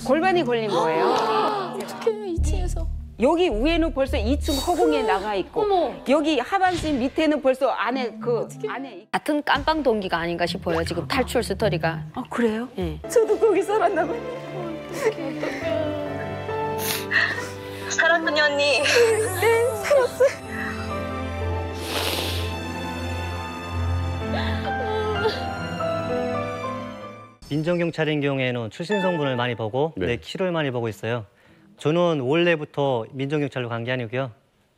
골반이 걸린 거예요. 어떡해, 2층에서. 여기 위에는 벌써 2층 허공에 나가 있고 어머. 여기 하반신 밑에는 벌써 안에 안에. 같은 깜빵 동기가 아닌가 싶어요. 지금 탈출 스토리가. 아 그래요? 예. 저도 거기 살았나 봐요. 살았더니 언니. 네, 살았어요. 민정경찰인 경우에는 출신 성분을 많이 보고 내 키를 많이 보고 있어요. 저는 원래부터 민정경찰로 간 게 아니고요.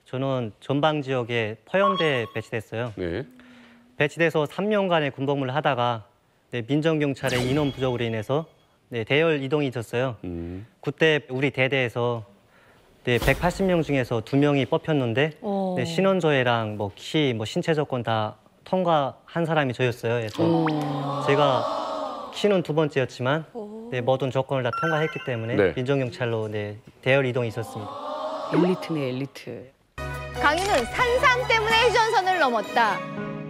저는 전방 지역에 포연대에 배치됐어요. 네. 배치돼서 3년간의 군복무를 하다가 민정경찰의 인원 부족으로 인해서 대열 이동이 있었어요. 그때 우리 대대에서 180명 중에서 2명이 뽑혔는데 신원조회랑 뭐 키, 뭐 신체 조건 다 통과한 사람이 저였어요. 그래서 제가 키는 2번째였지만 모든 조건을 다 통과했기 때문에 민정경찰로 대열 이동이 있었습니다. 엘리트네, 엘리트. 강희는 산삼 때문에 해전선을 넘었다.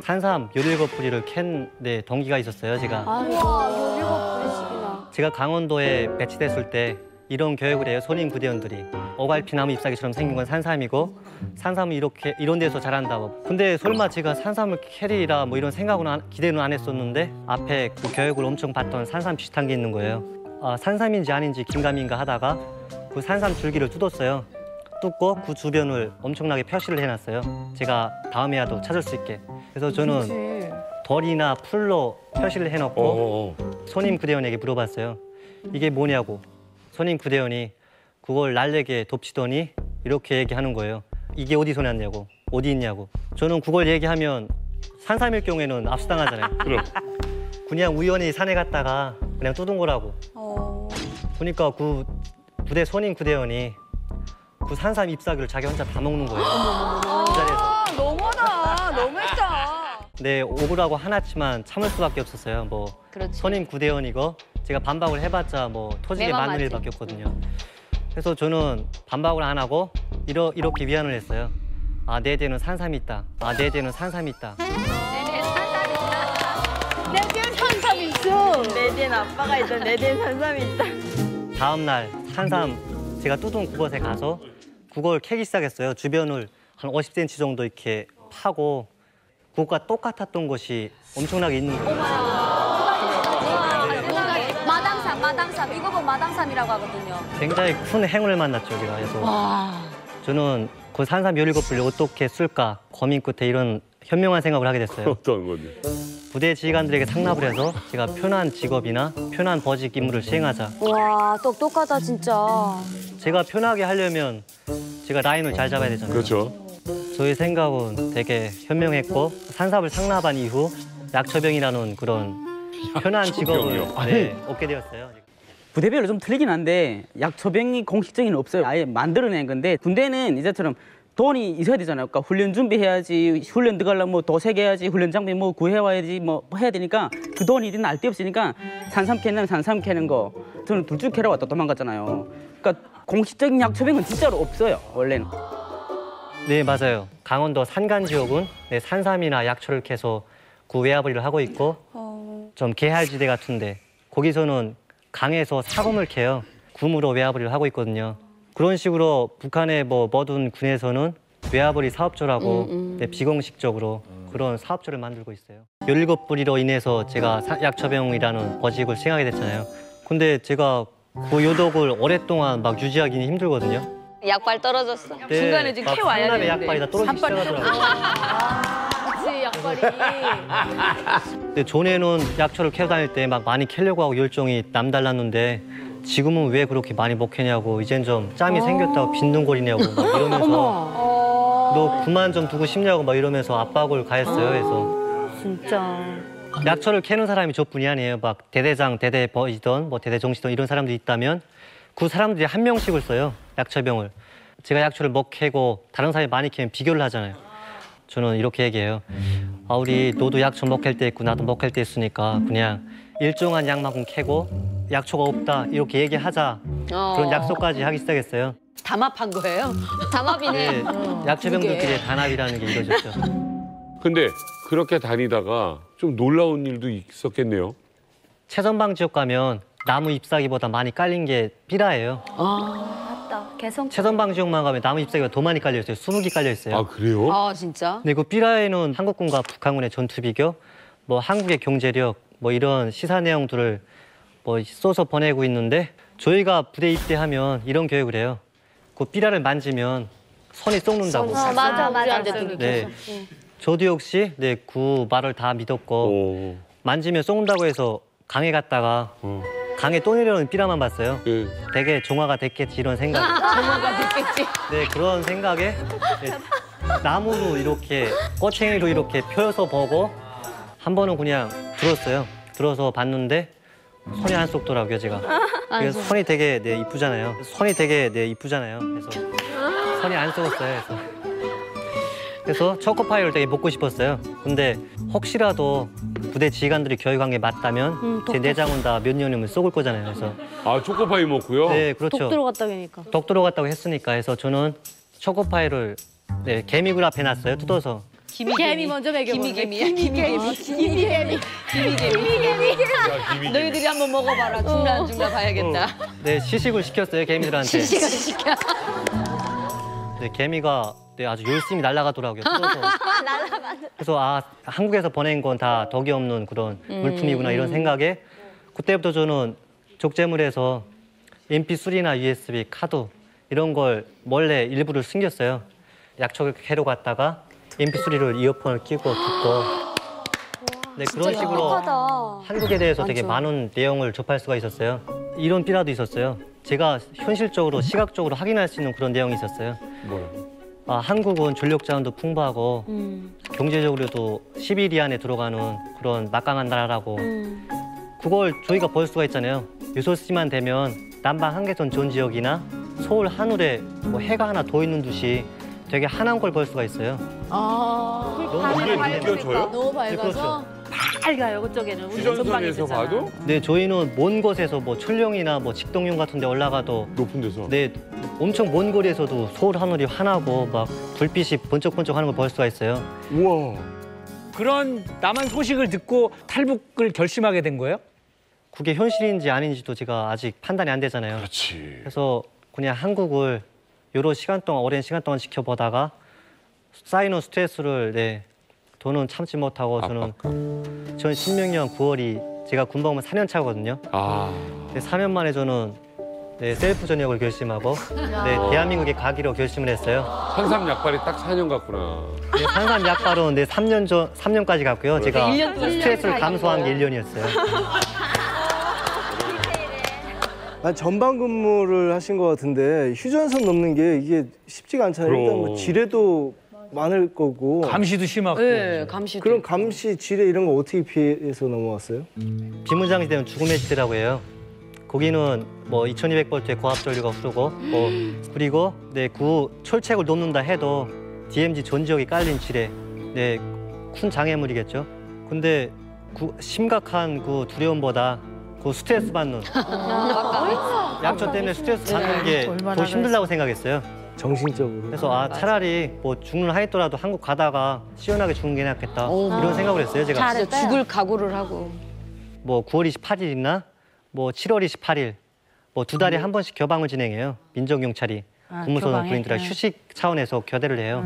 산삼 17뿌리를 캔 동기가 있었어요, 제가. 우와, 17뿌리씩이나. 제가 강원도에 배치됐을 때 이런 교육을 해요, 선임 구대원들이. 오갈피나무 잎사귀처럼 생긴 건 산삼이고 산삼은 이렇게 이런 데서 자란다고. 근데 설마 제가 산삼을 캐리라 뭐 이런 생각은 기대는 안 했었는데 앞에 그 교육을 엄청 받던 산삼 비슷한 게 있는 거예요. 아, 산삼인지 아닌지 긴가민가 하다가 그 산삼 줄기를 뜯었어요. 뜯고 그 주변을 엄청나게 표시를 해놨어요. 제가 다음에라도 찾을 수 있게. 그래서 저는 돌이나 풀로 표시를 해놓고 선임 구대원에게 물어봤어요. 이게 뭐냐고. 선임 구대원이 그걸 날래게 덮치더니 이렇게 얘기하는 거예요. 이게 어디서 났냐고, 어디 있냐고. 저는 그걸 얘기하면 산삼일 경우에는 압수당하잖아요. 그럼. 그냥 우연히 산에 갔다가 그냥 뜯은 거라고. 그러니까 그 부대 선임 구대원이 그 산삼 잎사귀를 자기 혼자 다 먹는 거예요. 그 자리에서. 너무하다. 너무했다. 네, 억울하고 하나치만 참을 수밖에 없었어요. 뭐 선임 구대원이고 제가 반박을 해봤자 뭐 터지게 맞는 일밖에 없거든요. 그래서 저는 반박을 안 하고 이렇게 위안을 했어요. 아, 내 뒤에는 산삼이 있다. 아, 내 뒤에는 산삼이 있다. 내 뒤엔 산삼이 있어. 내 뒤엔 아빠가 있다. 내 뒤엔 산삼이 있다. 다음 날 산삼 제가 뜯은 그곳에 가서 그걸 캐기 시작했어요. 주변을 한 50cm 정도 이렇게 파고 그것과 똑같았던 것이 엄청나게 있는 거예요. 마당삼. 이거 보고 마당삼이라고 하거든요. 굉장히 큰 행운을 만났죠, 제가. 그래서 저는 그 산삼 17뿌리를 어떻게 쓸까 고민 끝에 이런 현명한 생각을 하게 됐어요. 어떤 건데? 부대 지휘관들에게 상납을 해서 제가 편한 직업이나 편한 보직 임무를 수행하자. 와, 똑똑하다 진짜. 제가 편하게 하려면 제가 라인을 잘 잡아야 되잖아요. 그렇죠. 저의 생각은 되게 현명했고 산삼을 상납한 이후 약처병이라는 그런 편한 직업을 얻게 되었어요. 부대별로 좀 틀리긴 한데 약처병이 공식적인 없어요. 아예 만들어낸 건데 군대는 이제처럼 돈이 있어야 되잖아요. 그러니까 훈련 준비해야지, 훈련 들어가려면 뭐 도색 해야지, 훈련 장비 뭐 구해와야지 뭐 해야 되니까 그 돈이 있는 날 데 없으니까 산삼 캐는 산삼 캐는 거. 저는 둘쭉 캐러 왔다 도망갔잖아요. 그러니까 공식적인 약처병은 진짜로 없어요, 원래는. 네, 맞아요. 강원도 산간 지역은 산삼이나 약초를 캐서 그 외화벌이를 하고 있고 좀 계할지대 같은데 거기서는 강에서 사검을 캐요. 굼으로 외화벌이를 하고 있거든요. 그런 식으로 북한의 모든 군에서는 외화벌이 사업조라고 비공식적으로 그런 사업조를 만들고 있어요. 17뿌리로 인해서 제가 약처병이라는 보직을 수행하게 됐잖아요. 근데 제가 그 요독을 오랫동안 막 유지하기는 힘들거든요. 약발 떨어졌어. 네, 중간에 지금 캐와야 산삼의 되는데. 약발이 다 떨어지기 시작하더라고요. 그치, 약발이. 근데 전에는 약초를 캐고 다닐 때 막 많이 캐려고 하고 열정이 남달랐는데 지금은 왜 그렇게 많이 못 캐냐고 이젠 좀 짬이 생겼다고 빈둥거리냐고 막 이러면서 너 그만 좀 두고 싶냐고 막 이러면서 압박을 가했어요. 그래서 진짜. 약초를 캐는 사람이 저뿐이 아니에요. 막 대대장, 대대버이던 뭐 대대정시던 이런 사람들이 있다면 그 사람들이 한 명씩을 써요. 약초병을. 제가 약초를 못 캐고 다른 사람이 많이 캐면 비교를 하잖아요. 저는 이렇게 얘기해요. 아, 우리 너도 약초 못 캘 때 있고 나도 못 캘 때 있으니까 그냥 일정한 양만큼 캐고 약초가 없다 이렇게 얘기하자. 그런 약속까지 하기 시작했어요. 담합한 거예요? 담합이네. 약초병들끼리의 단합이라는 게 이루어졌죠. 근데 그렇게 다니다가 좀 놀라운 일도 있었겠네요. 최전방 지역 가면 나무 잎사귀보다 많이 깔린 게 삐라예요. 맞다. 개성. 최전방지역만 가면 나무 잎사귀가 더 많이 깔려 있어요. 20개 깔려 있어요. 아 그래요? 아 진짜? 근데 그 삐라에는 한국군과 북한군의 전투 비교, 뭐 한국의 경제력, 뭐 이런 시사 내용들을 뭐 써서 보내고 있는데 저희가 부대 입대하면 이런 교육을 해요. 그 삐라를 만지면 손이 썩는다고. 맞아. 네. 저도 역시 그 말을 다 믿었고 오. 만지면 썩는다고 해서 강에 갔다가 강에 또 내려오는 삐라만 봤어요. 예. 되게 종화가 됐겠지 이런 생각. 정화가 됐겠지. 네 그런 생각에 나무로 이렇게 꼬챙이로 이렇게 펴서 보고 한 번은 그냥 들었어요. 들어서 봤는데 손이 안 썩더라고요 제가. 그래서 손이 되게 이쁘잖아요. 손이 되게 이쁘잖아요. 그래서 손이 안 썩었어요. 그래서 초코파이를 되게 먹고 싶었어요. 근데 혹시라도 부대 지휘관들이 교육한 게 맞다면 제 내장은 다 몇 년이면 썩을 거잖아요. 그래서 아 초코파이 먹고요? 네 그렇죠. 독 들어갔다고 하니까. 독 들어갔다고 했으니까 해서 저는 초코파이를 개미굴 앞에 놨어요. 뜯어서. 개미 먼저 먹여보는 기미개미야. 야, 너희들이 한번 먹어봐라. 중간 봐야겠다. 네 시식을 시켰어요 개미들한테. 시간 시켜. 네 개미가 아주 열심히 날아가더라고요. 뜯어서. 그래서 한국에서 보낸 건 다 덕이 없는 그런 물품이구나 이런 생각에 그때부터 저는 족제물에서 MP3나 USB 카드 이런 걸 몰래 일부를 숨겼어요. 약초를 캐러 갔다가 MP3를 이어폰을 끼고 듣고 네, 그런 식으로 한국에 대해서 되게 많은 내용을 접할 수가 있었어요. 이런 삐라도 있었어요. 제가 현실적으로 시각적으로 확인할 수 있는 그런 내용이 있었어요. 뭐야? 한국은 전력 자원도 풍부하고 경제적으로도 11위 안에 들어가는 그런 막강한 나라라고 그걸 저희가 볼 수가 있잖아요. 6시만 되면 남방 한계선 전 지역이나 서울 하늘에 뭐 해가 하나 더 있는 듯이 되게 환한 걸 볼 수가 있어요. 너무 이게 느껴져요? 너무 네, 그렇죠. 밝아요 그쪽에는. 우리 휴전선에서 전방에 봐도 네, 저희는 먼 곳에서 뭐 출룡이나 뭐 직동령 같은 데 올라가도 높은 데서. 네, 엄청 먼 거리에서도 서울 하늘이 환하고 막 불빛이 번쩍번쩍하는 걸 볼 수가 있어요. 우와. 그런 남한 소식을 듣고 탈북을 결심하게 된 거예요? 그게 현실인지 아닌지도 제가 아직 판단이 안 되잖아요. 그렇지. 그래서 그냥 한국을 여러 시간 동안 오랜 시간 동안 지켜보다가 쌓이는 스트레스를 더는 참지 못하고 저는 2016년 9월이 제가 군복무 4년 차거든요. 아. 4년 만에 저는 셀프 전역을 결심하고 대한민국에 가기로 결심을 했어요. 산삼 약발이 딱 4년 갔구나. 산삼 약발은 3년까지 갔고요. 제가 스트레스를 감수한 게 1년이었어요. 전방 근무를 하신 것 같은데 휴전선 넘는 게 이게 쉽지가 않잖아요. 일단 뭐 지뢰도 많을 거고. 감시도 심하고. 네, 감시도. 그럼 감시, 지뢰 이런 거 어떻게 피해서 넘어왔어요? 비문장지대는 죽음의 지대라고 해요. 거기는 뭐 2200볼트의 고압 전류가 흐르고 그리고 그 철책을 놓는다 해도 DMZ 전 지역에 깔린 지뢰, 큰 장애물이겠죠. 근데 심각한 그 두려움보다 그 스트레스 받는 약초 때문에 스트레스 받는 게 더 힘들다고 생각했어요. 정신적으로. 그래서 차라리 뭐 죽는 하이더라도 한국 가다가 시원하게 죽는 게 낫겠다 이런 생각을 했어요. 제가 진짜 죽을 각오를 하고. 뭐 9월 28일이나 뭐 7월 28일 뭐 2달에 한 번씩 교방을 진행해요. 민정경찰이 군무소속 군인들과 휴식 차원에서 교대를 해요.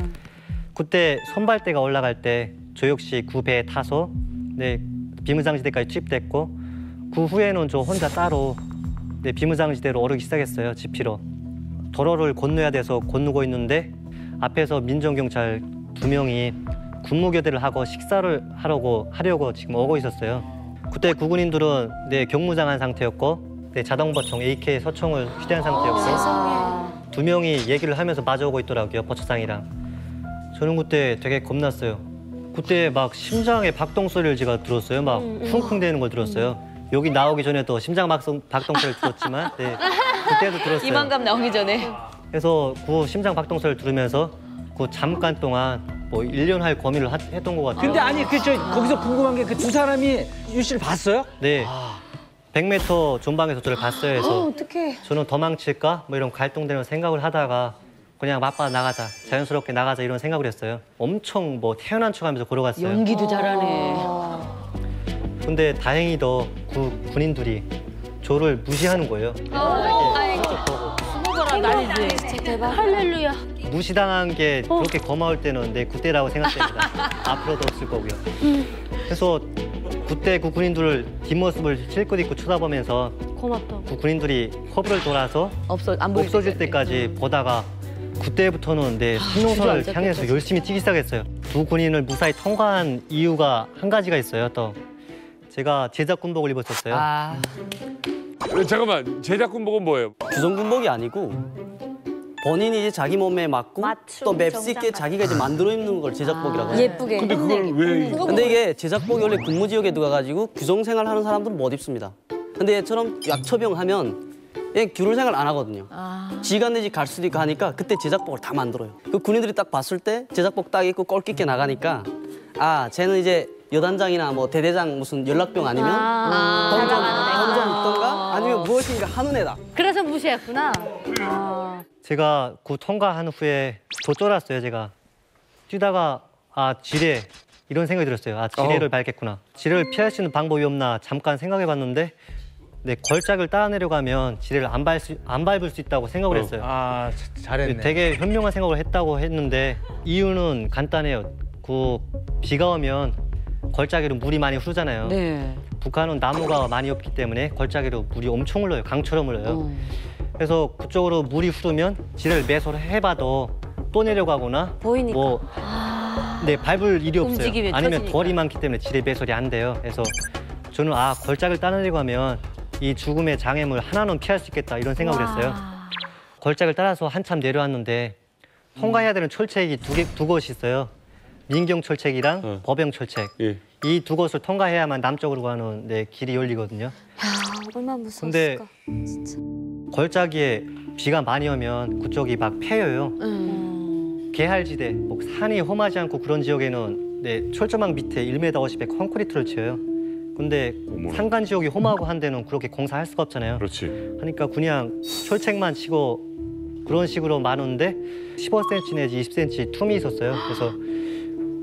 그때 선발대가 올라갈 때 저 역시 그 배에 타서 비무장지대까지 투입됐고 그 후에는 저 혼자 따로 비무장지대로 오르기 시작했어요. 지피로. 도로를 건너야 돼서 건너고 있는데 앞에서 민정경찰 2명이 군무교대를 하고 식사를 하려고 지금 오고 있었어요. 그때 구군인들은 경무장한 상태였고 자동보총 AK 소총을 휴대한 상태였고 2명이 얘기를 하면서 마주오고 있더라고요. 보초상이랑. 저는 그때 되게 겁났어요. 그때 막 심장의 박동 소리를 제가 들었어요. 막 쿵쿵대는 걸 들었어요. 여기 나오기 전에도 심장 박동 소리를 들었지만 그때도 들었어요. 이만감 나오기 전에. 그래서 그 심장 박동 소리를 들으면서 그 잠깐 동안 뭐 1년 할 고민을 했던 것 같아요. 근데 아니 거기서 궁금한 게 그 두 사람이 유 씨를 봤어요? 네. 100m 전방에서 저를 봤어요. 해서 어떡해. 저는 도망칠까? 뭐 이런 갈등되는 생각을 하다가 그냥 맞받아 나가자. 자연스럽게 나가자 이런 생각을 했어요. 엄청 뭐 태어난 척하면서 걸어갔어요. 연기도 잘하네. 근데 다행히도 그 군인들이 저를 무시하는 거예요. 할렐루야. 무시당한 게 그렇게 고마울 때는 내 그때라고 생각됩니다. 앞으로도 없을 거고요. 그래서 그때 그 군인들 뒷모습을 실컷 잊고 쳐다보면서 고맙다. 그 군인들이 커브를 돌아서 안 보일 없어질 때까지 보다가 그때부터는 내 산용선을 향해서 열심히 뛰기 시작했어요. 두 군인을 무사히 통과한 이유가 한 가지가 있어요. 또 제가 제작 군복을 입었었어요. 잠깐만 제작 군복은 뭐예요? 구성군복이 아니고 본인이 이제 자기 몸에 맞고 또 맵시 있게 자기가 이제 만들어 입는 걸 제작복이라고 해요. 예쁘게. 근데 그걸 왜? 근데 이게 제작복이 원래 근무 지역에 들어가가지고 규정 생활하는 사람들은 못 입습니다. 근데 얘처럼 약처병 하면 얘 규율 생활 안 하거든요. 지가 내지 갈 수도 있고 하니까 그때 제작복을 다 만들어요. 그 군인들이 딱 봤을 때 제작복 딱 입고 꼴 깃게 나가니까 아 쟤는 이제 여단장이나 뭐 대대장 무슨 연락병 아니면 본전 있던가 아니면 무엇인가 하는 애다. 그래서 무시했구나. 제가 그 통과한 후에 더 쫄았어요. 제가 뛰다가 아 지뢰 이런 생각이 들었어요. 아 지뢰를 밟겠구나. 지뢰를 피할 수 있는 방법이 없나 잠깐 생각해봤는데 네, 걸작을 따라 내려가면 지뢰를 안 밟을 수 있다고 생각을 했어요. 아 잘했네. 되게 현명한 생각을 했다고 했는데 이유는 간단해요. 그 비가 오면 걸작이로 물이 많이 흐르잖아요. 네. 북한은 나무가 많이 없기 때문에 걸작이로 물이 엄청 흘러요. 강처럼 흘러요. 그래서 그쪽으로 물이 흐르면 지뢰를 매소를 해봐도 또 내려가거나 보이니까. 뭐 네, 밟을 일이 없어요. 움직임이 아니면 터지니까. 돌이 많기 때문에 지뢰 매설이 안 돼요. 그래서 저는 아 걸작을 따내려고 하면 이 죽음의 장애물 하나는 피할 수 있겠다 이런 생각을 했어요. 걸작을 따라서 한참 내려왔는데 통과해야 되는 철책이 두 곳이 있어요. 민경 철책이랑 법영 철책. 예. 이 두 곳을 통과해야만 남쪽으로 가는 네, 길이 열리거든요. 야, 얼마나 근데 무서웠을까. 진짜. 걸작이에 비가 많이 오면 그쪽이 막 패여요. 계할지대, 뭐 산이 험하지 않고 그런 지역에는 네, 철조망 밑에 1m 50에 콘크리트를 쳐요. 근데 어머나. 산간 지역이 험하고 한 데는 그렇게 공사할 수가 없잖아요. 그렇지. 그러니까 그냥 철책만 치고 그런 식으로 많은데 15cm 내지 20cm 툼이 있었어요. 그래서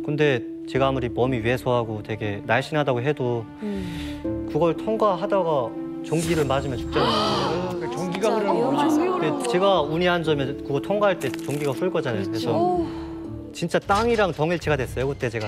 근데 제가 아무리 몸이 왜소하고 되게 날씬하다고 해도 그걸 통과하다가 전기를 맞으면 죽잖아요. 전기가 흐르는 근데 제가 운이 안 좋으면 그거 통과할 때 전기가 흘 거잖아요. 그래서 진짜 땅이랑 동일체가 됐어요. 그때 제가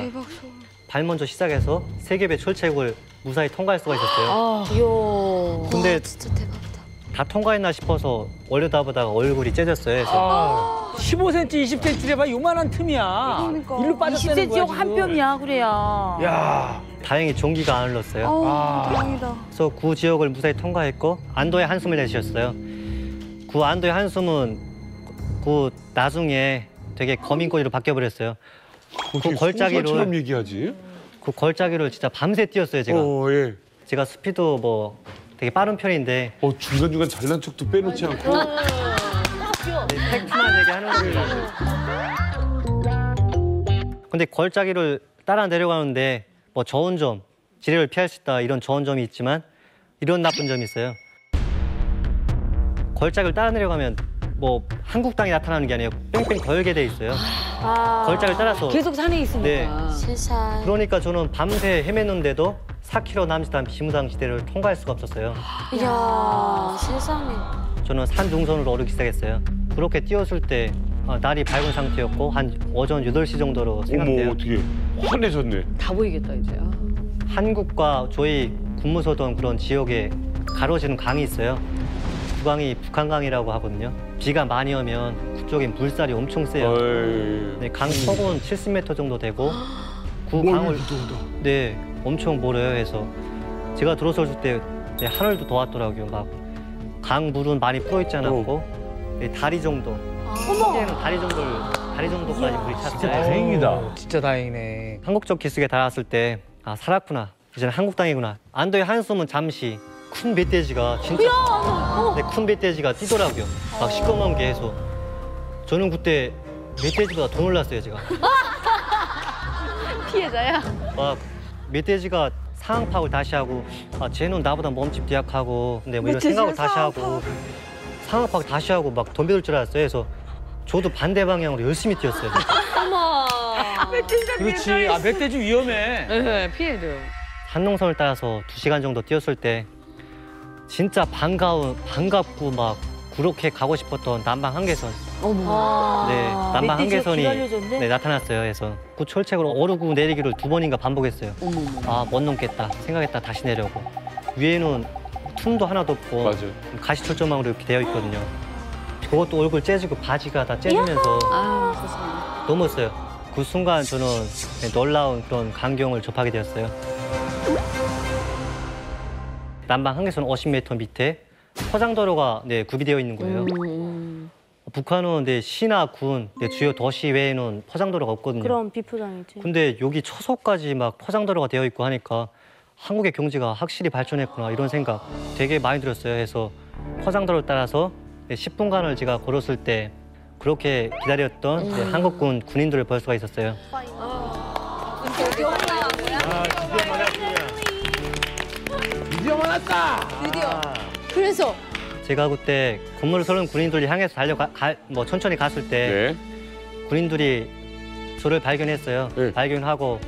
발 먼저 시작해서 3겹의 철책을 무사히 통과할 수가 있었어요. 이야. 근데 진짜 대박이다. 다 통과했나 싶어서 올려다보다가 얼굴이 째졌어요. 그래서 15cm, 20cm 봐 요만한 틈이야. 그러니까. 일로 빠졌다는 20cm 거야. 한 지금. 뼘이야 그래야. 야. 다행히 전기가 안 흘렀어요. 다행이다. 그래서 그 지역을 무사히 통과했고 안도의 한숨을 내쉬었어요. 그 안도의 한숨은 그 나중에 되게 거민거리로 바뀌어버렸어요. 그 걸작이를 처럼 얘기하지? 그 걸작이를 진짜 밤새 뛰었어요. 제가 예. 제가 스피드 뭐 되게 빠른 편인데 중간중간 잘난 척도 빼놓지 않고. 팩트만 얘기하는 겁니다. 근데 걸작이를 따라 내려가는데 뭐 좋은 점, 지뢰를 피할 수 있다 이런 좋은 점이 있지만 이런 나쁜 점이 있어요. 걸작을 따라 내려가면 뭐 한국 땅이 나타나는 게 아니에요. 뺑뺑 돌게 돼 있어요. 걸작을 따라서. 계속 산에 있으니까. 네. 세상. 그러니까 저는 밤새 헤맸는데도 4km 남짓한 비무당 지대를 통과할 수가 없었어요. 이야, 세상에. 저는 산 중선으로 오르기 시작했어요. 그렇게 뛰었을 때 날이 밝은 상태였고 한 오전 8시 정도로 생각돼요. 어머 어떻게 환해졌네. 다 보이겠다 이제. 한국과 저희 근무소던 그런 지역에 가로지는 강이 있어요. 그 강이 북한강이라고 하거든요. 비가 많이 오면 그쪽에 물살이 엄청 세요. 네, 강 폭은 70m 정도 되고 그 강을 네, 엄청 몰아요. 해서 제가 들어섰을 때 네, 하늘도 도왔더라고요. 막 강 물은 많이 불어 있지 않았고 네, 다리 정도. 그때는 다리 정도까지 물이 찼어요. 진짜 다행이다. 진짜 다행이네. 한국적 기슭에 닿았을 때 아 살았구나. 이제는 한국 땅이구나. 안도의 한숨은 잠시 큰 멧돼지가 진짜 네, 큰 멧돼지가 뛰더라고요. 막 시꺼먼 게 해서 저는 그때 멧돼지보다 더 놀랐어요. 제가 피해자야? 막 멧돼지가 상황 파악을 다시 하고 아 쟤는 나보다 몸집도 약하고 근데 뭐 이런 생각을 다시 하고 상황 파악 다시 하고 막 덤벼들 줄 알았어요. 그래서 저도 반대 방향으로 열심히 뛰었어요. 어머. 그렇지. 아 멧돼지 위험해. 네, 피해줘요. 산농선을 따라서 2시간 정도 뛰었을 때 진짜 반갑고 막 그렇게 가고 싶었던 남방 한계선. 네, 남방 한계선이 네, 나타났어요. 그래서 그 철책으로 오르고 내리기를 2번인가 반복했어요. 아, 못 넘겠다 생각했다 다시 내려오고. 위에는 틈도 하나도 없고 맞아요. 가시철조망으로 이렇게 되어 있거든요. 그것도 얼굴 째지고 바지가 다 째지면서 넘었어요. 그 순간 저는 놀라운 그런 광경을 접하게 되었어요. 남방 한계선 50m 밑에 포장도로가 네, 구비되어 있는 거예요. 북한은 네, 시나 군, 네, 주요 도시 외에는 포장도로가 없거든요. 그럼 비포장이지. 근데 여기 초소까지 막 포장도로가 되어 있고 하니까 한국의 경제가 확실히 발전했구나 이런 생각 되게 많이 들었어요. 해서 포장도로를 따라서 10분간을 제가 걸었을 때 그렇게 기다렸던 한국군 군인들을 볼 수가 있었어요. 드디어 만났다. 그래서 제가 그때 건물을 서는 군인들이 향해서 뭐 천천히 갔을 때 네. 군인들이 저를 발견했어요. 네. 발견하고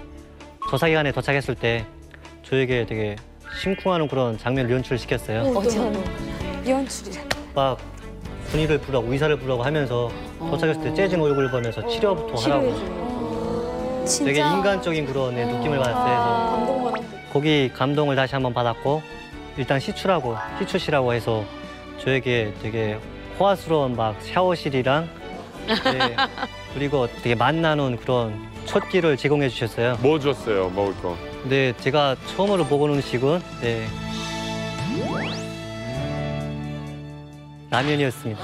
조사기관에 도착했을 때 저에게 되게 심쿵하는 그런 장면을 연출시켰어요. 연출이야. 막 군인을 부르고 의사를 부르고 하면서 도착했을 때 째진 얼굴을 보면서 치료부터 하라고 되게 인간적인 그런 느낌을 받았어요. 그래서 거기 감동을 다시 한번 받았고 일단 시추시라고 해서 저에게 되게 호화스러운 막 샤워실이랑 네, 그리고 되게 맛나는 그런 첫 끼를 제공해 주셨어요. 뭐 줬어요? 먹을 거? 네, 제가 처음으로 먹은 음식은 네, 라면이었습니다.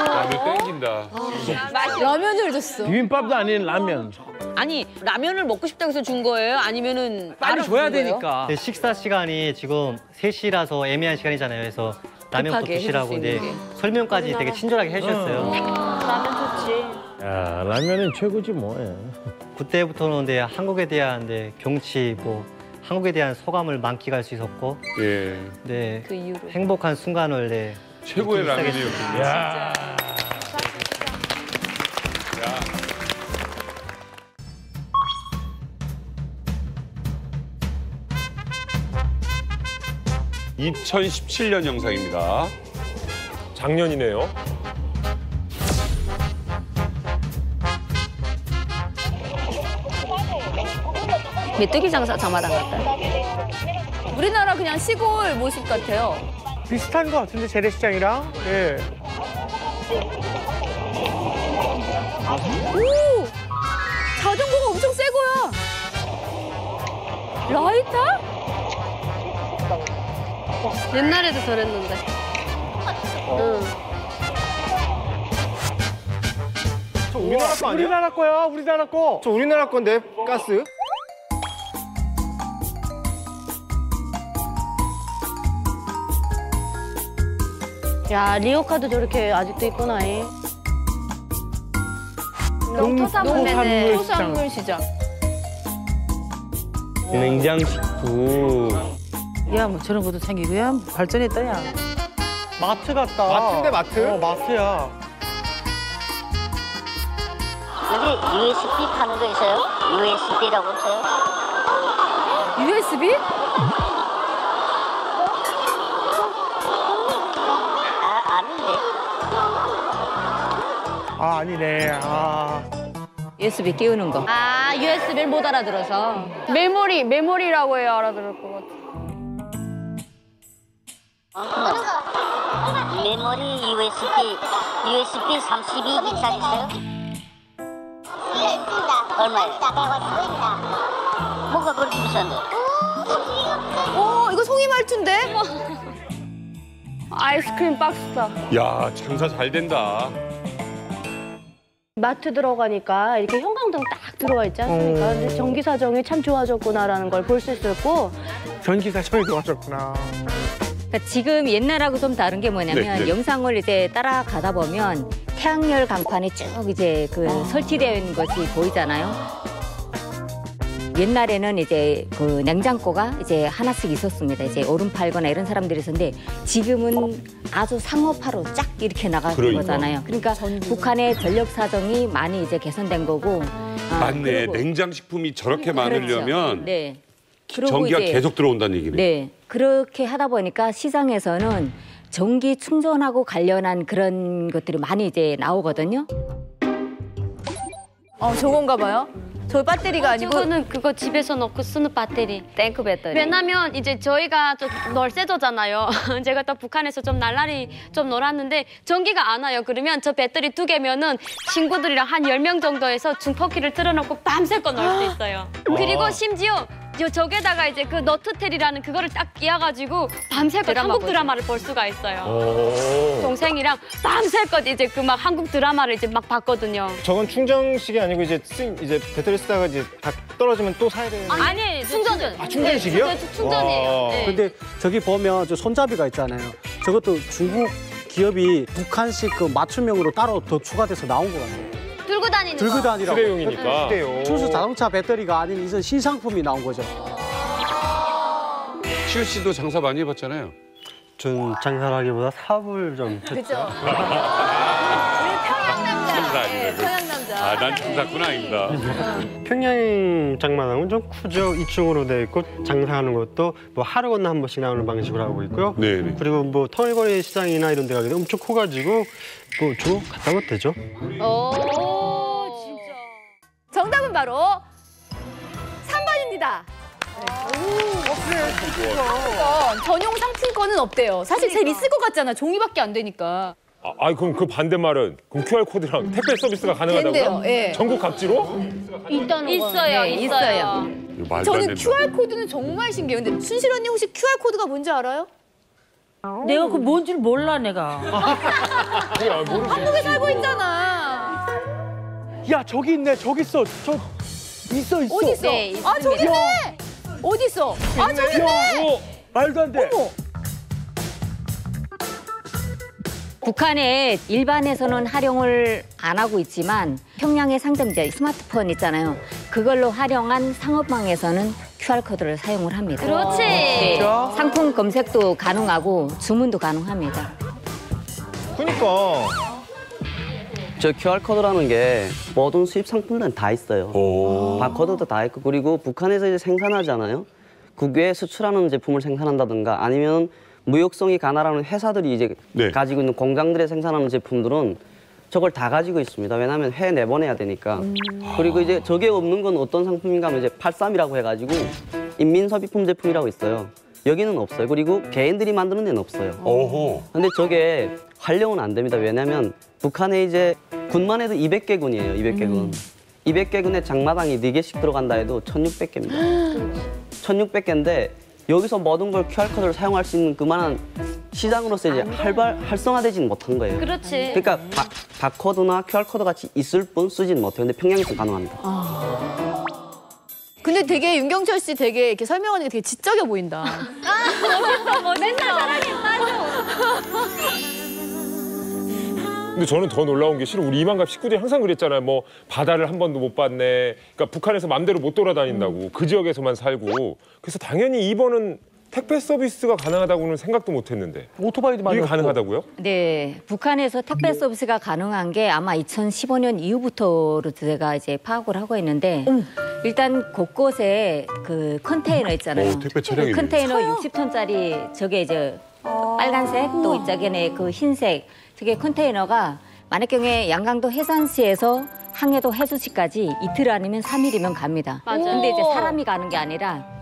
라면 땡긴다. 라면을 줬어. 비빔밥도 아닌 라면. 아니 라면을 먹고 싶다고 해서 준 거예요? 아니면은 빨리 줘야 되니까. 네, 식사 시간이 지금 3시라서 애매한 시간이잖아요. 그래서 라면부터 급하게 드시라고 해줄 수 네, 있는 설명까지 되게 친절하게 해주셨어요. 라면 좋지. 야, 라면은 최고지 뭐해. 그때부터는 네, 한국에 대한 네, 경치, 뭐 한국에 대한 소감을 만끽할 수 있었고 예. 네, 그 이후로. 행복한 순간을 네, 최고의 라면이었군요. 야. 야. 2017년 영상입니다. 작년이네요. 메뚜기 장마당 같다. 우리나라 그냥 시골 모습 같아요. 비슷한 것 같은데 재래시장이랑. 예. 오! 자전거가 엄청 새 거야. 라이터? 옛날에도 저랬는데. 저 우리나라 거 아니야? 우리나라 거야, 우리나라 거. 저 우리나라 건데, 가스. 야 리오카도 저렇게 아직도 있구나. 토산물 시장. 냉장식품. 야, 뭐 저런 것도 챙기고, 야, 발전했다, 야. 마트 같다. 마트인데, 마트? 마트야. 여기 USB 파는 거 있어요? USB라고 없어요? USB? 아닌데. 아, 아니네. 아. USB 끼우는 거. 아 USB를 못 알아들어서. 메모리라고 해야 알아들을 것 같아. 메모리 USB 32기짜리 있어요? 얼마예요? 150입니다. 뭐가 그렇게 비싼데? 이거 송이 말투인데? 아이스크림 박스다. 야, 장사 잘 된다. 마트 들어가니까 이렇게 형광등 딱 들어가 있지 않습니까? 근데 전기 사정이 참 좋아졌구나라는 걸 볼 수 있었고. 전기 사정이 좋아졌구나. 그러니까 지금 옛날하고 좀 다른 게 뭐냐면 네, 네. 영상을 이제 따라가다 보면 태양열 강판이 쭉 이제 그 설치되어 있는 것이 보이잖아요. 옛날에는 이제 그 냉장고가 이제 하나씩 있었습니다. 이제 오른팔거나 이런 사람들이 있었는데 지금은 아주 상업화로 쫙 이렇게 나가는 그러니까. 거잖아요. 그러니까 북한의 전력 사정이 많이 이제 개선된 거고. 맞네. 그리고- 냉장식품이 저렇게 많으려면 네. 그리고 전기가 이제- 계속 들어온다는 얘기네. 네. 그렇게 하다 보니까 시장에서는 전기 충전하고 관련한 그런 것들이 많이 이제 나오거든요. 저건가 봐요. 저 배터리가 아니고 저거는 그거 집에서 넣고 쓰는 배터리. 탱크 배터리. 왜냐면 이제 저희가 좀 널세저잖아요. 제가 또 북한에서 좀 날라리 좀 놀았는데 전기가 안 와요. 그러면 저 배터리 2개면은 친구들이랑 한 10명 정도에서 중폭기를 틀어놓고 밤새껏 놀 수 있어요. 그리고 심지어 저게다가 이제 그 너트텔이라는 그거를 딱 끼워가지고 밤새껏 한국 드라마를 볼 수가 있어요. 동생이랑 밤새껏 이제 그 막 한국 드라마를 이제 막 봤거든요. 저건 충전식이 아니고 이제 배터리 쓰다가 이제 다 떨어지면 또 사야 되는. 아니 충전은. 아, 충전식이요? 네, 충전이에요. 네. 근데 저기 보면 저 손잡이가 있잖아요. 저것도 중국 기업이 북한식 그 맞춤형으로 따로 더 추가돼서 나온 거 같아요. 들고 다니는 들고 거. 다니라고. 휴대용이니까. 순수 자동차 배터리가 아닌 이제 신상품이 나온 거죠. 시우 씨도 장사 많이 해봤잖아요. 전 장사라기보다 사업을 좀 했죠. 그죠? 우리 평양 남자. 장사 아니에요. 평양 남자. 아, 난 장사꾼 아닙니다. 평양 장마당은 좀 크죠. 2층으로 돼 있고 장사하는 것도 뭐 하루 건너 한 번씩 나오는 방식으로 하고 있고요. 네네. 그리고 뭐 터널거리 시장이나 이런 데 가기도 엄청 커가지고 뭐 주로 갔다 오면 되죠. 진짜. 정답은 바로 3번입니다. 전용 상품권은 없대요. 사실 제일 있을 것 같잖아. 종이밖에 안 되니까. 그럼 그 반대말은 그럼 QR코드랑 택배 서비스가 가능하다고요? 된대요. 예. 전국 각지로? 있어요. 있어요. 이거 말도 안 저는 된다. QR코드는 정말 신기해요. 근데 순실 언니 혹시 QR코드가 뭔지 알아요? 내가 그 뭔지를 몰라 내가. 한국에 살고 있잖아. 야 저기 있네. 저기 있어. 저 있어. 어디 있어? 네, 아 저기 있네. 어디 있어? 아 저기 있네. 말도 안 돼. 어머. 북한에 일반에서는 활용을 안 하고 있지만 평양의 상점제 스마트폰 있잖아요. 그걸로 활용한 상업망에서는 QR코드를 사용을 합니다. 그렇지. 네, 상품 검색도 가능하고 주문도 가능합니다. 그러니까. 저 QR코드라는 게 모든 수입 상품들은 다 있어요. 바코드도 다 있고 그리고 북한에서 이제 생산하잖아요. 국외에 수출하는 제품을 생산한다든가 아니면 무역성이 가난한 회사들이 이제 가지고 있는 공장들에 생산하는 제품들은 저걸 다 가지고 있습니다. 왜냐하면 해외 내보내야 되니까. 그리고 이제 저게 없는 건 어떤 상품인가 하면 이제 83이라고 해가지고 인민소비품 제품이라고 있어요. 여기는 없어요. 그리고 개인들이 만드는 데는 없어요. 근데 저게 활용은 안 됩니다. 왜냐하면 북한에 이제 군만 해도 200개 군이에요. 200개 군. 200개 군에 장마당이 4개씩 들어간다 해도 1600개입니다. 1600개인데 여기서 모든 걸 QR코드를 사용할 수 있는 그만한 시장으로서 이제 활성화되지는 못한 거예요. 그렇지. 그러니까 바코드나 QR코드 같이 있을 뿐 쓰지는 못해요. 근데 평양에서 가능합니다. 근데 되게 윤경철 씨 되게 이렇게 설명하는 게 되게 지적해 보인다. 멋있어. 맨날 사랑에 빠져. 근데 저는 더 놀라운 게 실은 우리 이만갑 식구들이 항상 그랬잖아요. 뭐 바다를 한 번도 못 봤네. 그러니까 북한에서 맘대로 못 돌아다닌다고. 그 지역에서만 살고. 그래서 당연히 이번은 택배 서비스가 가능하다고는 생각도 못 했는데. 오토바이도 많이 이게 없고. 가능하다고요? 네, 북한에서 택배 서비스가 가능한 게 아마 2015년 이후부터로 제가 이제 파악을 하고 있는데 일단 곳곳에 그 컨테이너 있잖아요. 택배 차량이 컨테이너 60톤짜리 저게 이제 빨간색 또 이쪽에는 그 흰색 저게 컨테이너가 만약경에 양강도 해산시에서 항해도 해수시까지 이틀 아니면 3일이면 갑니다. 맞아요. 근데 이제 사람이 가는 게 아니라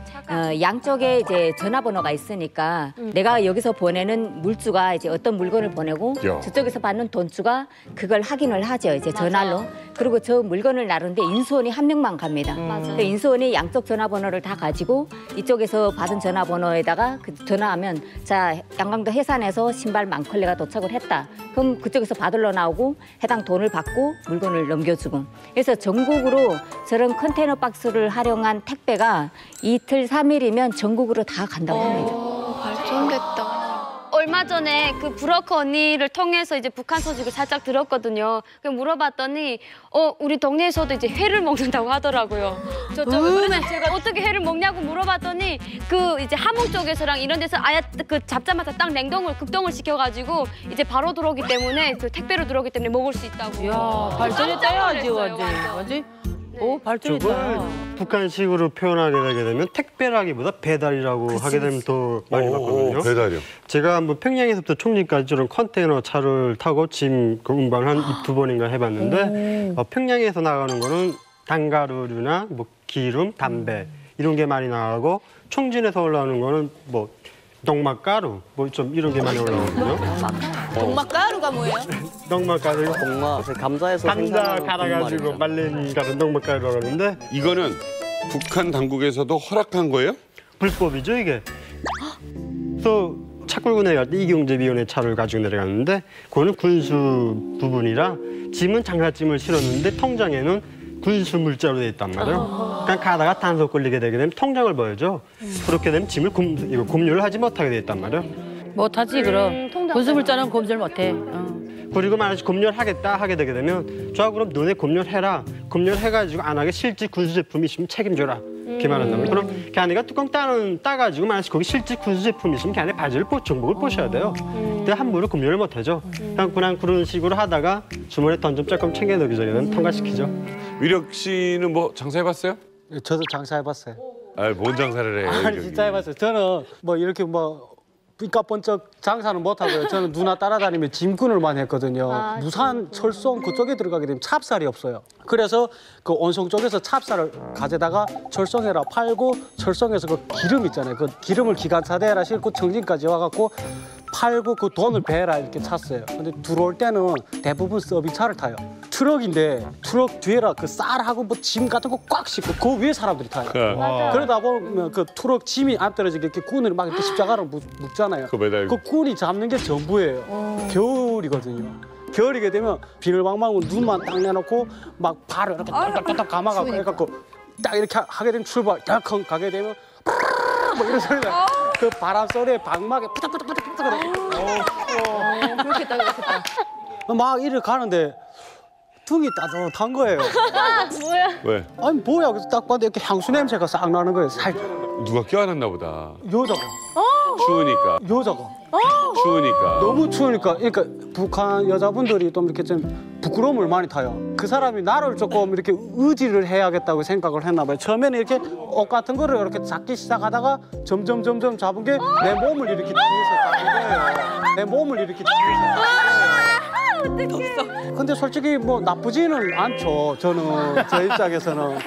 양쪽에 이제 전화번호가 있으니까 내가 여기서 보내는 물주가 이제 어떤 물건을 보내고 저쪽에서 받는 돈주가 그걸 확인을 하죠. 이제 전화로. 그리고 저 물건을 나르는데 인수원이 한 명만 갑니다. 그 인수원이 양쪽 전화번호를 다 가지고 이쪽에서 받은 전화번호에다가 그 전화하면 자 양강도 해산에서 신발 망컬레가 도착을 했다. 그럼 그쪽에서 받으러 나오고 해당 돈을 받고 물건을 넘겨주고. 그래서 전국으로 저런 컨테이너 박스를 활용한 택배가 이틀 3일이면 전국으로 다 간다고 합니다. 발전됐다. 얼마 전에 그 브로커 언니를 통해서 이제 북한 소식을 살짝 들었거든요. 그래서 물어봤더니 우리 동네에서도 이제 회를 먹는다고 하더라고요. 그러면 제가 어떻게 회를 먹냐고 물어봤더니 그 이제 함흥 쪽에서랑 이런 데서 아예 그 잡자마자 딱 냉동을 급동을 시켜가지고 이제 바로 들어오기 때문에 그 택배로 들어오기 때문에 먹을 수 있다고. 야 발전했다 야 아직 완전. 오, 발전했다. 저걸 북한식으로 표현하게 되게 되면 택배라기보다 배달이라고 하게 되면 더 많이 받거든요. 배달이요. 제가 한번 평양에서부터 총진까지 저런 컨테이너 차를 타고 짐 운반 한 2번인가 해봤는데 평양에서 나가는 거는 단가루류나 뭐 기름, 담배 이런 게 많이 나가고 총진에서 올라오는 거는 뭐 농막가루 뭐 좀 이런 게 많이 올라오거든요. 동막가루가 뭐예요? 농막가루 동막 감자에서 감자 갈아가지고 말린 가루 농막가루라고 하는데 이거는 북한 당국에서도 허락한 거예요? 불법이죠 이게. 또 차끌고 내려갈 때 이경제위원회 차를 가지고 내려갔는데 그거는 군수 부분이라 짐은 장사짐을 실었는데 통장에는 군수 물자로 돼 있단 말이에요. 그러니까 가다가 단속 걸리게 되게 되면 통장을 보여줘. 그렇게 되면 짐을 검열을 하지 못하게 돼 있단 말이에요. 못하지 그럼. 군수물자는 검열 못해. 그리고 만약에 검열하겠다 하게 되게 되면 저 그럼 너네 검열해라. 검열해가지고 안 하게 실직 군수 제품이 있으면 책임져라. 이렇게 말한다면 그럼 걔네가 뚜껑 따가지고 만약에 거기 실직 군수 제품이 있으면 걔네 바지를 정복을 보셔야 돼요. 근데 함부로 검열을 못하죠. 그냥 그런 식으로 하다가 주머니에 돈 좀 조금 챙겨놓기 전에는 통과시키죠. 위력 씨는 뭐 장사해봤어요? 저도 장사해봤어요. 아, 뭔 장사를 해? 아니 진짜 해봤어요. 저는 뭐 이렇게 뭐 삐까번쩍 장사는 못하고요. 저는 누나 따라다니며 짐꾼을 많이 했거든요. 무산, 철송 그쪽에 들어가게 되면 찹쌀이 없어요. 그래서 그 온성 쪽에서 찹쌀을 가져다가 철송해라 팔고 철송에서 그 기름 있잖아요. 그 기름을 기관차대에라 싣고 청진까지 와갖고 팔고 그 돈을 배라 이렇게 찼어요. 근데 들어올 때는 대부분 서비스차를 타요. 트럭인데 트럭 뒤에라 그 쌀하고 뭐 짐 같은 거 꽉 싣고 그 위에 사람들이 타요. 그러다 보면 그 트럭 짐이 안 떨어지게 이렇게 꾼을 막 이렇게 십자가로 묶잖아요. 그 꾼이 잡는 게 전부예요. 겨울이거든요. 겨울이게 되면 비늘방망으로 눈만 딱 내놓고 막 발을 이렇게 딱딱딱 감아갖고 해갖고 딱 이렇게 하게 되면 출발 덜컹 가게 되면 뭐 이런 소리가 그 바람 소리에 방막에 푸닥푸닥푸닥푸닥 그렇겠다. 막 이렇게 가는데 등이 따뜻한 거예요. 뭐야? 왜? 아니 뭐야? 그래서 딱 봤는데 이렇게 향수 냄새가 싹 나는 거예요. 살짝. 누가 껴안았나 보다. 여자가. 추우니까. 여자가. 추우니까. 너무 추우니까. 그러니까 북한 여자분들이 좀 이렇게 좀 부끄러움을 많이 타요. 그 사람이 나를 조금 이렇게 의지를 해야겠다고 생각을 했나 봐요. 처음에는 이렇게 옷 같은 거를 이렇게 잡기 시작하다가 점점 잡은 게 내 몸을 이렇게 뒤에서 잡는 거예요. 내 몸을 이렇게 뒤에서 잡는 거예요. 근데 솔직히 뭐 나쁘지는 않죠. 저는 제 입장에서는.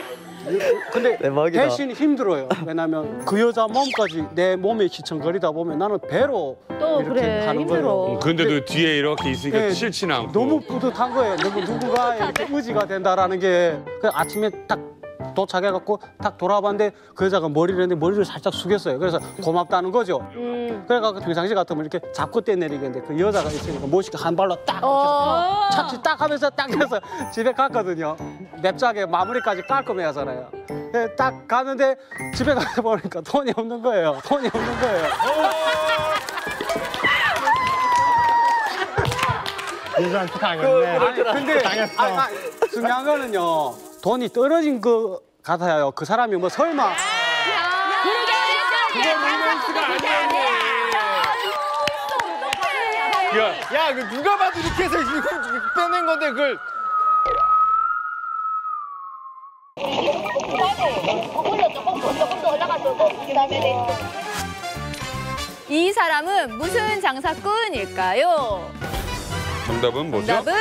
근데 대신 힘들어요. 왜냐면 그 여자 몸까지 내 몸에 시청거리다 보면 나는 배로 또 이렇게 그래, 가는 힘들어. 거예요. 근데도 뒤에 이렇게 있으니까 싫지는 않고. 너무 뿌듯한 거예요. 누구가 이렇게 의지가 된다라는 게. 그래서 아침에 딱 도착해갖고 딱 돌아봤는데 그 여자가 머리를 했는데 머리를 살짝 숙였어요. 그래서 고맙다는 거죠. 그래갖고 평상시 같으면 이렇게 잡고 떼내리겠는데 그 여자가 있으니까 멋있게 한 발로 딱 이렇게 착지 딱 하면서 딱 해서 집에 갔거든요. 냅작에 마무리까지 깔끔해야 하잖아요. 딱 가는데 집에 가서 보니까 돈이 없는 거예요. 돈이 없는 거예요. 여자한테 당했네. 근데 중요한 거는요. 돈이 떨어진 거 같아요. 그 사람이 뭐 설마 야, 그 누가 봐도 이렇게 해서 이거 빼낸 건데 그걸. 이 사람은 무슨 장사꾼일까요? 정답은 뭐죠? 정답은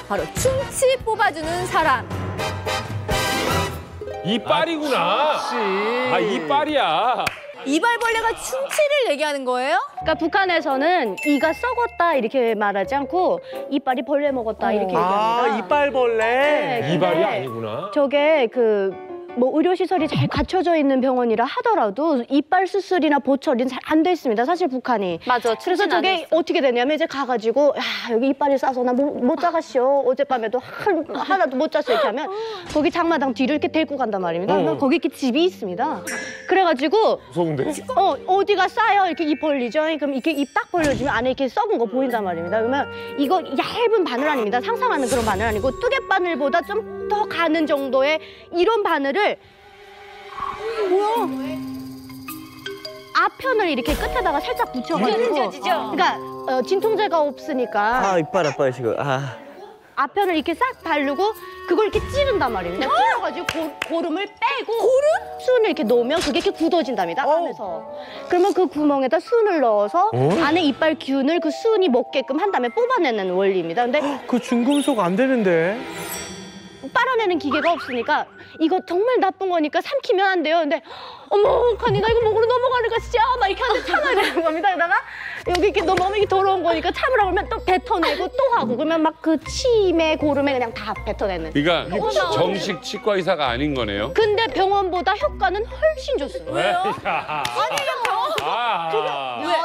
바로 충치 뽑아주는 사람. 이빨이구나. 아, 이빨이야. 이발벌레가 충치를 얘기하는 거예요? 그러니까 북한에서는 이가 썩었다 이렇게 말하지 않고 이빨이 벌레 먹었다 이렇게 얘기합니다. 아, 이빨벌레. 네, 이발이 아니구나. 저게 뭐 의료시설이 잘 갖춰져 있는 병원이라 하더라도 이빨 수술이나 보철은 잘 안 돼 있습니다. 사실 북한이. 맞아. 그래서 저게 어떻게 되냐면 이제 가가지고 야 여기 이빨이 싸서 나 못 자갔쇼. 어젯밤에도 하나도 못 잤어 이렇게 하면 거기 장마당 뒤를 이렇게 데리고 간단 말입니다. 그러면 거기 이렇게 집이 있습니다. 그래가지고 무서운데? 어디가 싸요 이렇게 입 벌리죠. 그럼 이렇게 입 딱 벌려주면 안에 이렇게 썩은 거 보인단 말입니다. 그러면 이거 얇은 바늘 아닙니다. 상상하는 그런 바늘 아니고 뚜개 바늘보다 좀 더 가는 정도의 이런 바늘을 앞편을 이렇게 끝에다가 살짝 붙여가지고 그러니까 진통제가 없으니까 아 이빨 아파요 지금. 앞편을 이렇게 싹 바르고 그걸 이렇게 찌른단 말이에요. 그냥 찔러가지고 고름을 빼고 순을 이렇게 넣으면 그게 이렇게 굳어진답니다. 안에서. 그러면 그 구멍에다 순을 넣어서 안에 이빨 균을 그 순이 먹게끔 한 다음에 뽑아내는 원리입니다. 근데 그 중금속 안 되는데. 빨아내는 기계가 없으니까 이거 정말 나쁜 거니까 삼키면 안 돼요. 근데 어머, 카니 나 이거 먹으러 넘어가니까 진짜 막 이렇게 하는데 참아야 되는 겁니다. 그러다가 여기 이렇게 넘어가면 이게 더러운 거니까 참으라고 그러면 또 뱉어내고 또 하고 그러면 막 그 침에 고름에 그냥 다 뱉어내는. 그러니까 정식 치과 의사가 아닌 거네요. 근데 병원보다 효과는 훨씬 좋습니다. 왜요? 아니요, 병원.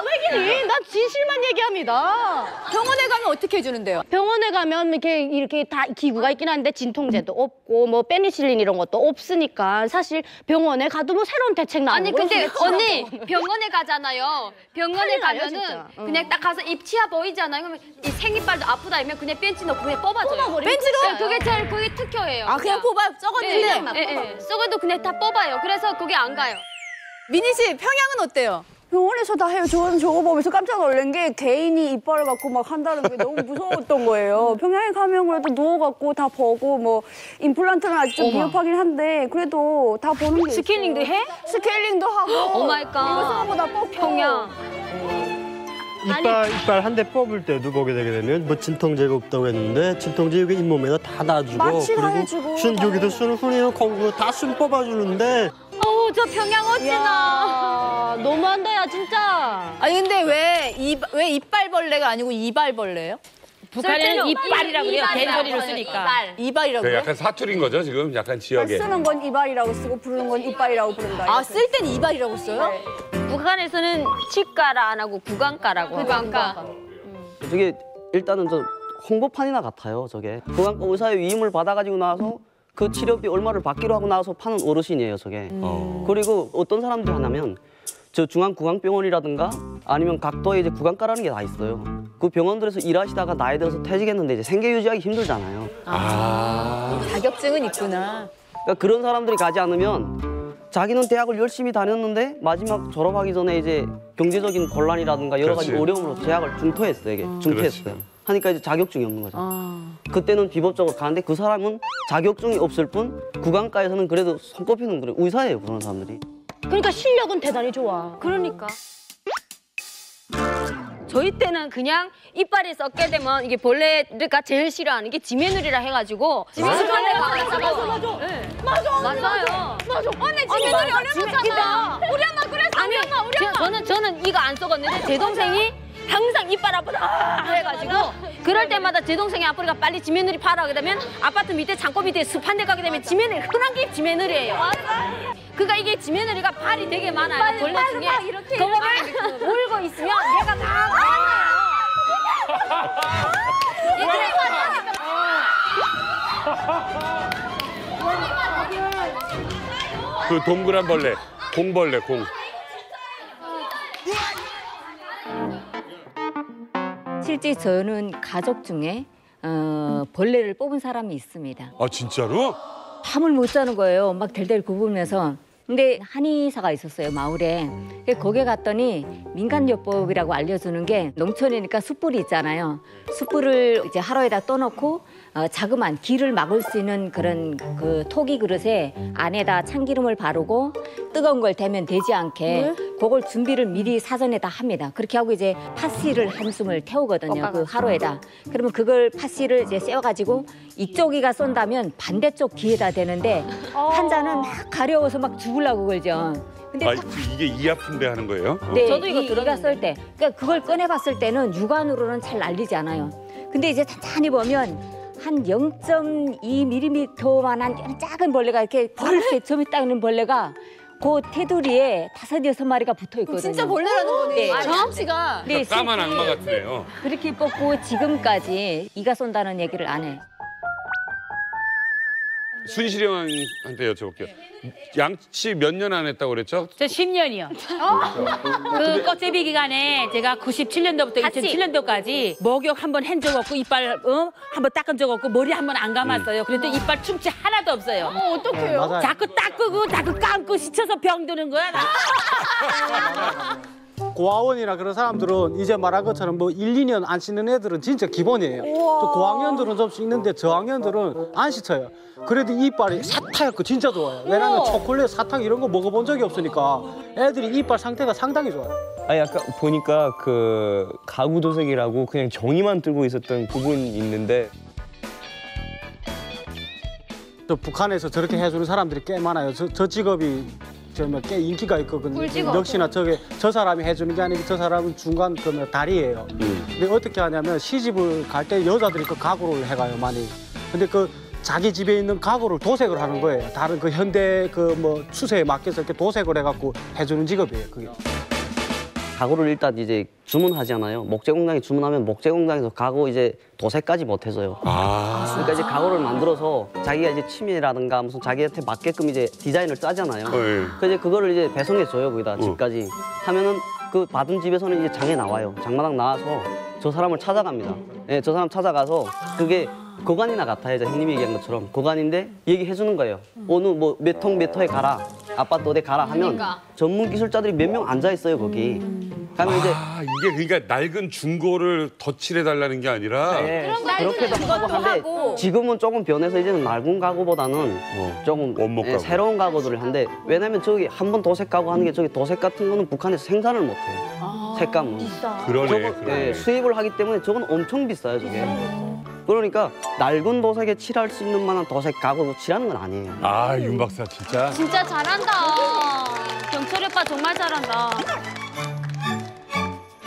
왜기니? 난 진실만 얘기합니다. 병원에 가면 어떻게 해주는데요? 병원에 가면 이렇게 다 기구가 있긴 한데 진통제도 없고 뭐 페니실린 이런 것도 없으니까 사실 병원에 가도 뭐 새로운 대책 나오고. 아니 근데 언니 병원에 가잖아요. 병원에 가면은 진짜. 그냥 딱 가서 입 치아 보이잖아요. 그러면 이 생이빨도 아프다 이러면 그냥 벤치 넣고 그냥 뽑아줘요. 벤치로? 네, 그게 특효예요. 아 그냥 뽑아 썩었는데. 예. 썩어도 그냥 다 뽑아요. 그래서 그게 안 가요. 민희 씨 평양은 어때요? 병원에서 다 해요. 저는 저거 보면서 깜짝 놀란 게 개인이 이빨을 갖고 막 한다는 게 너무 무서웠던 거예요. 평양에 가면 그래도 누워갖고 다 보고 뭐 임플란트는 아직 좀 미흡하긴 한데 그래도 다 보는 게 스케일링도 있어요. 해? 스케일링도 하고. 오 마이 갓. 이거 생각보다 뽑고. 평양. 이빨 한 대 뽑을 때도 보게 되게 되면 뭐 진통제가 없다고 했는데 진통제 여기 잇몸에다 다 놔주고 마취 다 그리고 해주고 순 여기도 순 훈이는 콩으로 다 순 뽑아주는데 어우 저 평양 어찌나. 너무한다 야 진짜. 아니 근데 왜 이빨벌레가 아니고 이발벌레예요? 북한에는 이빨이라고 그래요. 개소리를 쓰니까. 이발이라고요? 약간 사투리인 거죠 지금? 약간 지역에. 쓰는 건 이발이라고 쓰고 부르는 건 이빨이라고 부른다. 아 쓸 땐 이발이라고 써요? 북한에서는 치과라 안 하고 구강과라고. 구강과. 저게 일단은 저 홍보판이나 같아요. 저게 구강과 의사의 위임을 받아가지고 나서 그 치료비 얼마를 받기로 하고 나서 파는 어르신이에요. 저게. 그리고 어떤 사람들이 하냐면 저 중앙구강병원이라든가 아니면 각도에 이제 구강과라는 게 다 있어요. 그 병원들에서 일하시다가 나이 들어서 퇴직했는데 이제 생계 유지하기 힘들잖아요. 자격증은 있구나. 그러니까 그런 사람들이 가지 않으면 자기는 대학을 열심히 다녔는데 마지막 졸업하기 전에 이제 경제적인 곤란이라든가 여러 가지 그렇지. 어려움으로 재학을 중퇴했어요. 이게 중퇴했어요. 하니까 이제 자격증이 없는 거죠. 그때는 비법적으로 가는데 그 사람은 자격증이 없을 뿐 구강과에서는 그래도 손꼽히는 그런 의사예요. 그런 사람들이. 그러니까 실력은 대단히 좋아. 그러니까. 저희 때는 그냥 이빨이 썩게 되면 이게 벌레가 제일 싫어하는 게 지메누리라 해가지고 지메누리에 가가지고 맞아요. 언니 지메누리 어려웠잖아. 우리 엄마 그랬어. 우리 엄마. 저는 이거 안 썩었는데 제 동생이 항상 이빨 아프다 해가지고 그럴 때마다 제 동생이 아프니까 빨리 지메누리 팔아. 그러면 아파트 밑에 창고 밑에 숲 한 대 가게 되면 지메누리 흔한 게 지메누리예요. 그러니까 이게 지메누리가 발이 되게 많아요. 벌레 중에 그거를 물고 있으면 얘가 막 그 동그란 벌레, 공벌레, 공. 실제 저는 가족 중에 벌레를 뽑은 사람이 있습니다. 아 진짜로? 잠을 못 자는 거예요. 막 델델 굽으면서. 근데 한의사가 있었어요, 마을에. 거기 갔더니 민간요법이라고 알려주는 게 농촌이니까 숯불이 있잖아요. 숯불을 이제 하루에다 떠놓고 자그만 기를 막을 수 있는 그런 그 토기 그릇에 안에다 참기름을 바르고 뜨거운 걸 대면 되지 않게 그걸 준비를 미리 사전에 다 합니다. 그렇게 하고 이제 팥씨를 한숨을 태우거든요. 그 하루에다. 그러면 그걸 팥씨를 이제 씌워가지고 이쪽이가 쏜다면 반대쪽 귀에다 대는데 환자는 막 가려워서 막 죽으려고 그러죠. 근데 아, 이게 이 아픈데 하는 거예요? 네, 저도 이거 들어갔을 때, 그러니까 그걸 꺼내봤을 때는 육안으로는 잘 날리지 않아요. 근데 이제 찬찬히 보면 한 0.2mm만한 작은 벌레가 이렇게 벌레 점이 딱 있는 벌레가 그 테두리에 5-6마리가 붙어 있거든요. 진짜 벌레라는 거네. 네. 정치가. 네, 까만 악마 같네요. 그렇게 뽑고 지금까지 이가 쏜다는 얘기를 안 해. 순실이 형한테 여쭤볼게요. 양치 몇 년 안 했다고 그랬죠? 저 10년이요. 그 껍데기 기간에 제가 97년도부터 2007년도까지 목욕 한번 한 적 없고 이빨 한번 닦은 적 없고 머리 한번 안 감았어요. 그런데 이빨 충치 하나도 없어요. 어떡해요? 맞아요. 자꾸 닦고 자꾸 감고 씻어서 병 드는 거야. 고아원이나 그런 사람들은 이제 말한 것처럼 뭐 1, 2년 안 씻는 애들은 진짜 기본이에요. 저 고학년들은 좀 씻는데 저학년들은 안 씻어요. 그래도 이빨이 사탕 진짜 좋아요. 왜냐면 초콜릿, 사탕 이런 거 먹어본 적이 없으니까 애들이 이빨 상태가 상당히 좋아요. 아니 아까 보니까 그 가구 도색이라고 그냥 종이만 들고 있었던 부분이 있는데 저 북한에서 저렇게 해주는 사람들이 꽤 많아요. 저 직업이 꽤 인기가 있거든요. 꿀직업. 역시나 저 사람이 해주는 게 아니고 저 사람은 중간 그 다리예요. 근데 어떻게 하냐면 시집을 갈 때 여자들이 그 가구를 해가요 많이. 근데 그 자기 집에 있는 가구를 도색을 하는 거예요. 다른 그 현대 그 뭐 추세에 맞게서 이렇게 도색을 해갖고 해주는 직업이에요. 그게. 가구를 일단 이제 주문하잖아요. 목재공장에 주문하면 목재공장에서 가구 이제 도색까지 못 해서요. 그러니까 이제 가구를 만들어서 자기가 이제 취미라든가 무슨 자기한테 맞게끔 이제 디자인을 짜잖아요. 그래서 이제 그거를 이제 배송해 줘요 거기다 집까지. 하면은 그 받은 집에서는 이제 장에 나와요. 장마당 나와서 저 사람을 찾아갑니다. 예, 저 사람 찾아가서 그게 고관이나 같아요. 형님이 얘기한 것처럼 고관인데 얘기해 주는 거예요. 어느 뭐 몇 통 몇 호에 가라. 아파트 어디 가라 하면 전문 기술자들이 몇 명 앉아 있어요 거기. 가면 이제 이게 그러니까 낡은 중고를 덧칠해 달라는 게 아니라 그렇게도 하고 한데 지금은 조금 변해서 이제는 낡은 가구보다는 조금 새로운 가구들을 한데 왜냐면 저기 한 번 도색 가구 하는 게 저기 도색 같은 거는 북한에서 생산을 못 해요. 색감은. 그러네. 수입을 하기 때문에 저건 엄청 비싸요 저게. 그러니까 낡은 도색에 칠할 수 있는 만한 도색 가구 칠하는 건 아니에요. 아, 윤 박사 진짜. 진짜 잘한다. 경철이 오빠 정말 잘한다.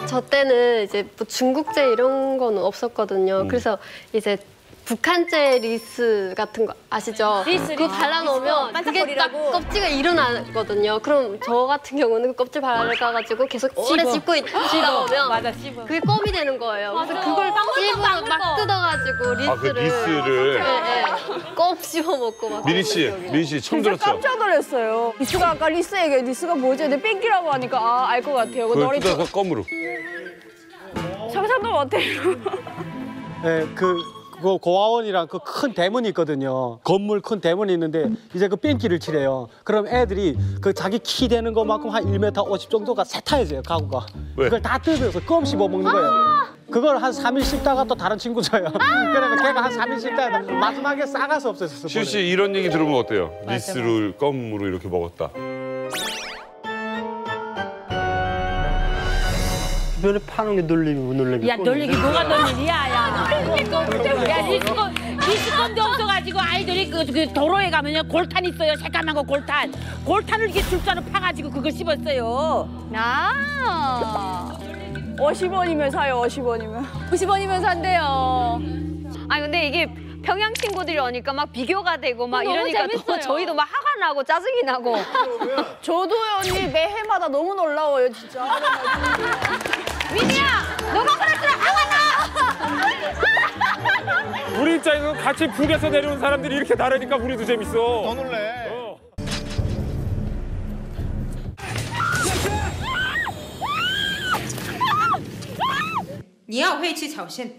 저 때는 이제 뭐 중국제 이런 거는 없었거든요. 그래서 이제 북한제 리스 같은 거 아시죠? 그거 발라놓으면 그게 딱 껍질가 일어나거든요. 그럼 저 같은 경우는 그 껍질 발라가지고 계속 오래 씹고 있다 보면 그게 껌이 되는 거예요. 그래서 그걸 일부러 막 뜯어가지고 리스를. 리스를. 네. 껌 씹어 먹고 막. 미리 씨 처음 들었죠? 깜짝 놀랐어요. 리스가 아까 리스 얘기해. 리스가 뭐지? 근데 뺑기라고 하니까 알 것 같아요. 그걸 뜯어서 껌으로. 상상도 못해요. 네, 그 고아원이랑 그 큰 대문이 있거든요. 건물 큰 대문이 있는데 이제 그 뺑기를 칠해요. 그럼 애들이 그 자기 키 되는 것만큼 한 1m 50 정도가 세타해져요, 가구가. 그걸 다 뜯어서 껌 씹어 먹는 거예요. 그걸 한 3일 씹다가 또 다른 친구 줘요. 그러면 걔가 한 3일 씹다가 마지막에 싸가서 없어졌어. 실씨 이런 얘기 들으면 어때요? 리스를 껌으로 이렇게 먹었다. 주변에 파는 게 놀림이 못 놀림이. 야 놀리기 뭐가 놀림이야 야 리스건도 없어가지고 아이들이 그 도로에 가면요 골탄 있어요. 새까만 거 골탄을 이렇게 줄자로 파가지고 그걸 씹었어요. 50원이면 사요. 50원이면. 50원이면 산대요. 아 근데 이게 평양 친구들이 오니까 막 비교가 되고 막 너무 이러니까 재밌어요. 저희도 막 화가 나고 짜증이 나고. 저도요 언니 매해마다 너무 놀라워요 진짜. 민희야 너가 그랬더라 화가 나. 우리 입장에서 같이 북에서 내려온 사람들이 이렇게 다르니까 우리도 재밌어. 더 놀래. 你要会吃炒馅。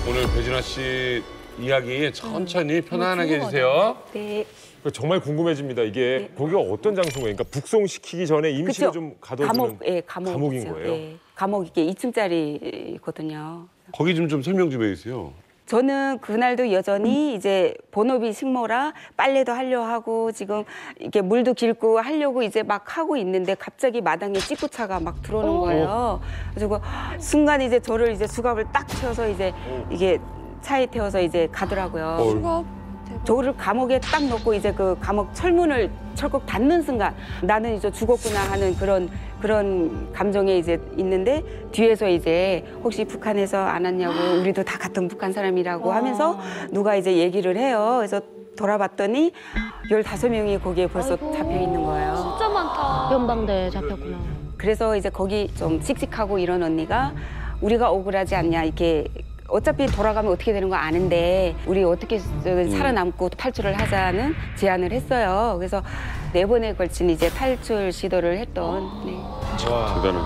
오늘 배진아 씨 이야기 천천히 편안하게 해주세요. 네. 정말 궁금해집니다. 이게 거기가 어떤 장소인가요? 그러니까 북송시키기 전에 임시로 그쵸? 좀 가둬두는 감옥인 거예요? 네. 감옥 이게 2층짜리거든요. 거기 좀 설명 좀 해주세요. 저는 그날도 여전히 이제 본업이 식모라 빨래도 하려 하고 지금 이렇게 물도 길고 하려고 이제 막 하고 있는데 갑자기 마당에 찌꾸차가 막 들어오는 거예요. 그리고 순간 이제 저를 이제 수갑을 딱 채워서 이제 이게 차에 태워서 이제 가더라고요. 수갑? 저를 감옥에 딱 넣고 이제 그 감옥 철문을 철컥 닫는 순간 나는 이제 죽었구나 하는 그런 감정에 이제 있는데 뒤에서 이제 혹시 북한에서 안 왔냐고 우리도 다 같은 북한 사람이라고 하면서 누가 이제 얘기를 해요. 그래서 돌아봤더니 15명이 거기에 벌써 잡혀 있는 거예요. 진짜 많다. 연방대에 잡혔구나. 그래서 이제 거기 좀 씩씩하고 이런 언니가 우리가 억울하지 않냐 이렇게 어차피 돌아가면 어떻게 되는 거 아는데 우리 어떻게 살아남고 탈출을 하자는 제안을 했어요. 그래서 4번에 걸친 이제 탈출 시도를 했던. 네. 대단해.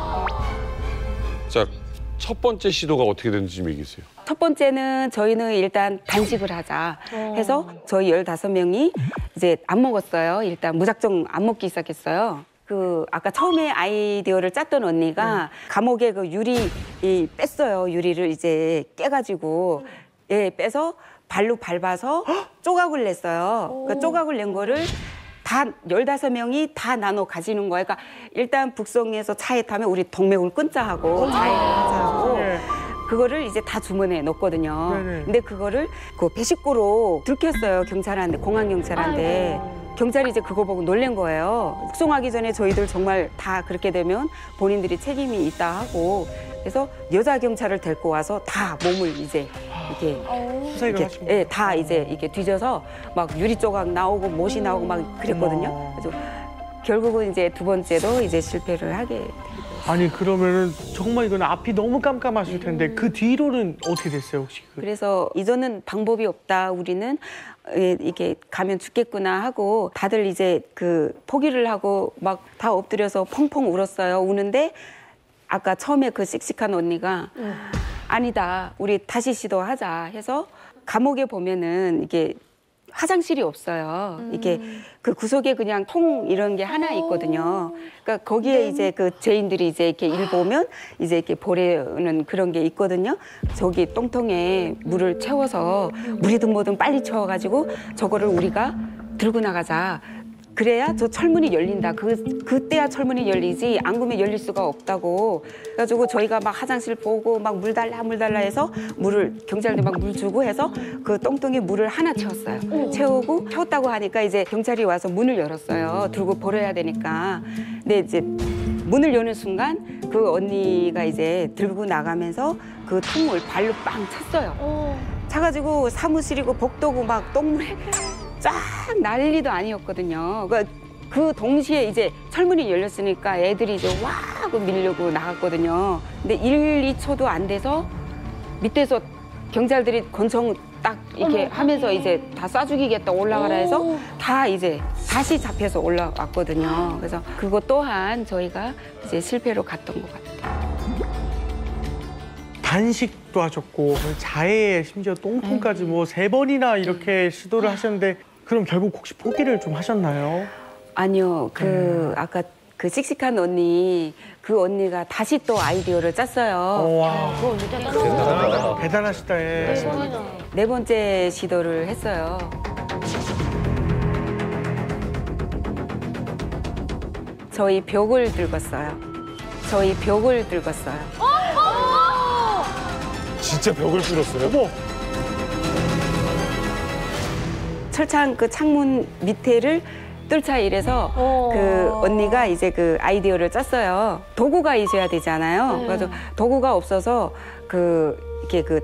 자, 첫 번째 시도가 어떻게 됐는지 좀 얘기해주세요. 첫 번째는 저희는 일단 단식을 하자 해서 저희 15명이 이제 안 먹었어요. 일단 무작정 안 먹기 시작했어요. 그 아까 처음에 아이디어를 짰던 언니가 감옥에 그 유리 뺐어요. 유리를 이제 깨가지고 빼서 발로 밟아서 조각을 냈어요. 그 조각을 낸 거를 다 15명이 다 나눠 가지는 거예요. 그러니까 일단 북성에서 차에 타면 우리 동맥을 끊자 하고 차에 가자고 그거를 이제 다 주머니에 넣었거든요. 근데 그거를 그 배식구로 들켰어요. 경찰한테, 공안 경찰한테. 경찰이 이제 그거 보고 놀란 거예요. 북송하기 전에 저희들 정말 다 그렇게 되면 본인들이 책임이 있다 하고 그래서 여자 경찰을 데리고 와서 다 몸을 이제 이렇게 다 이제 이렇게 뒤져서 막 유리 조각 나오고 못이 나오고 막 그랬거든요. 그래서 결국은 이제 두 번째도 이제 실패를 하게 됐어요. 아니 그러면은 정말 이건 앞이 너무 깜깜하실 텐데 그 뒤로는 어떻게 됐어요 혹시? 그래서 이제는 방법이 없다. 우리는 이게 가면 죽겠구나 하고 다들 이제 그 포기를 하고 막 다 엎드려서 펑펑 울었어요. 우는데 아까 처음에 그 씩씩한 언니가 아니다. 우리 다시 시도하자 해서 감옥에 보면은 이게 화장실이 없어요. 이게 그 구석에 그냥 통 이런 게 하나 있거든요. 그러니까 거기에 이제 그 죄인들이 이제 이렇게 일 보면 이제 이렇게 보내는 그런 게 있거든요. 저기 똥통에 물을 채워서 물이든 뭐든 빨리 채워가지고 저거를 우리가 들고 나가자. 그래야 저 철문이 열린다. 그때야 철문이 열리지 안 그러면 열릴 수가 없다고. 그래가지고 저희가 막 화장실 보고 막 물 달라 해서 물을 경찰들 막 물 주고 해서 그 똥통에 물을 하나 채웠어요. 채우고 채웠다고 하니까 이제 경찰이 와서 문을 열었어요. 들고 버려야 되니까. 근데 이제 문을 여는 순간 그 언니가 이제 들고 나가면서 그 통을 발로 빵 찼어요. 차가지고 사무실이고 복도고 막 똥물에 쫙 난리도 아니었거든요. 그 동시에 이제 철문이 열렸으니까 애들이 이제 와 하고 밀려고 나갔거든요. 근데 1, 2초도 안 돼서 밑에서 경찰들이 권총 딱 이렇게 하면서 이제 다 쏴 죽이겠다 올라가라 해서 다 이제 다시 잡혀서 올라왔거든요. 그래서 그것 또한 저희가 이제 실패로 갔던 것 같아요. 단식도 하셨고 자해에 심지어 똥통까지 뭐 3번이나 이렇게 시도를 하셨는데 그럼 결국 혹시 포기를 좀 하셨나요? 아니요. 아까 그 씩씩한 언니, 그 언니가 다시 또 아이디어를 짰어요. 와, 대단하시다. 네 번째 시도를 했어요. 저희 벽을 긁었어요. 저희 벽을 긁었어요. 진짜 벽을 뚫었어요? 어머. 철창 그 창문 밑에를 뚫자 이래서 그 언니가 이제 그 아이디어를 짰어요. 도구가 있어야 되잖아요. 그래서 도구가 없어서 이렇게 그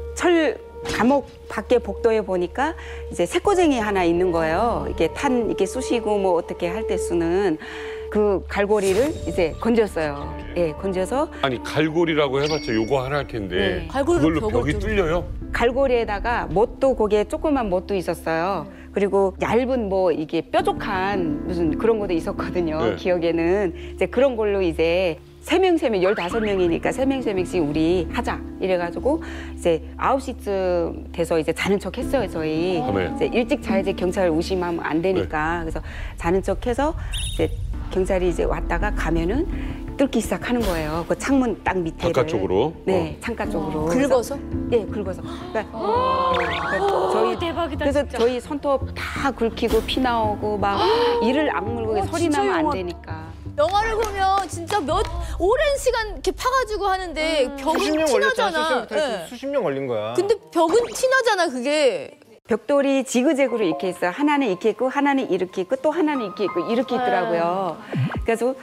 감옥 밖에 복도에 보니까 이제 새꼬쟁이 하나 있는 거예요. 이게 이렇게 쑤시고 뭐 어떻게 할 때 쓰는 그 갈고리를 이제 건졌어요. 예, 건져서. 아니 갈고리라고 해봤자 요거 하나 할 텐데 그걸로 벽이 뚫려요? 갈고리에다가 못도 거기에 조그만 못도 있었어요. 그리고 얇은 뭐 이게 뾰족한 무슨 그런 것도 있었거든요. 기억에는 이제 그런 걸로 이제 3명 15명이니까 3명씩 우리 하자 이래가지고 이제 9시쯤 돼서 이제 자는 척 했어요. 저희 이제 일찍 자야지 경찰 의심하면 안 되니까. 그래서 자는 척해서 이제 경찰이 이제 왔다가 가면은 뚫기 시작하는 거예요. 그 창문 딱 밑에를. 창가 쪽으로? 네, 창가 쪽으로. 긁어서? 네, 긁어서. 그러니까 저희 대박이다. 그래서 진짜. 저희 손톱 다 긁히고 피 나오고 막 이를 악물고 소리 나면 안 되니까. 영화를 보면 진짜 오랜 시간 이렇게 파가지고 하는데 벽은 티나잖아. 수십 년 걸린 거야. 근데 벽은 티나잖아 그게. 벽돌이 지그재그로 이렇게 있어요. 하나는 이렇게 있고 하나는 이렇게 있고 또 하나는 이렇게 있고 이렇게 있더라고요. 그래서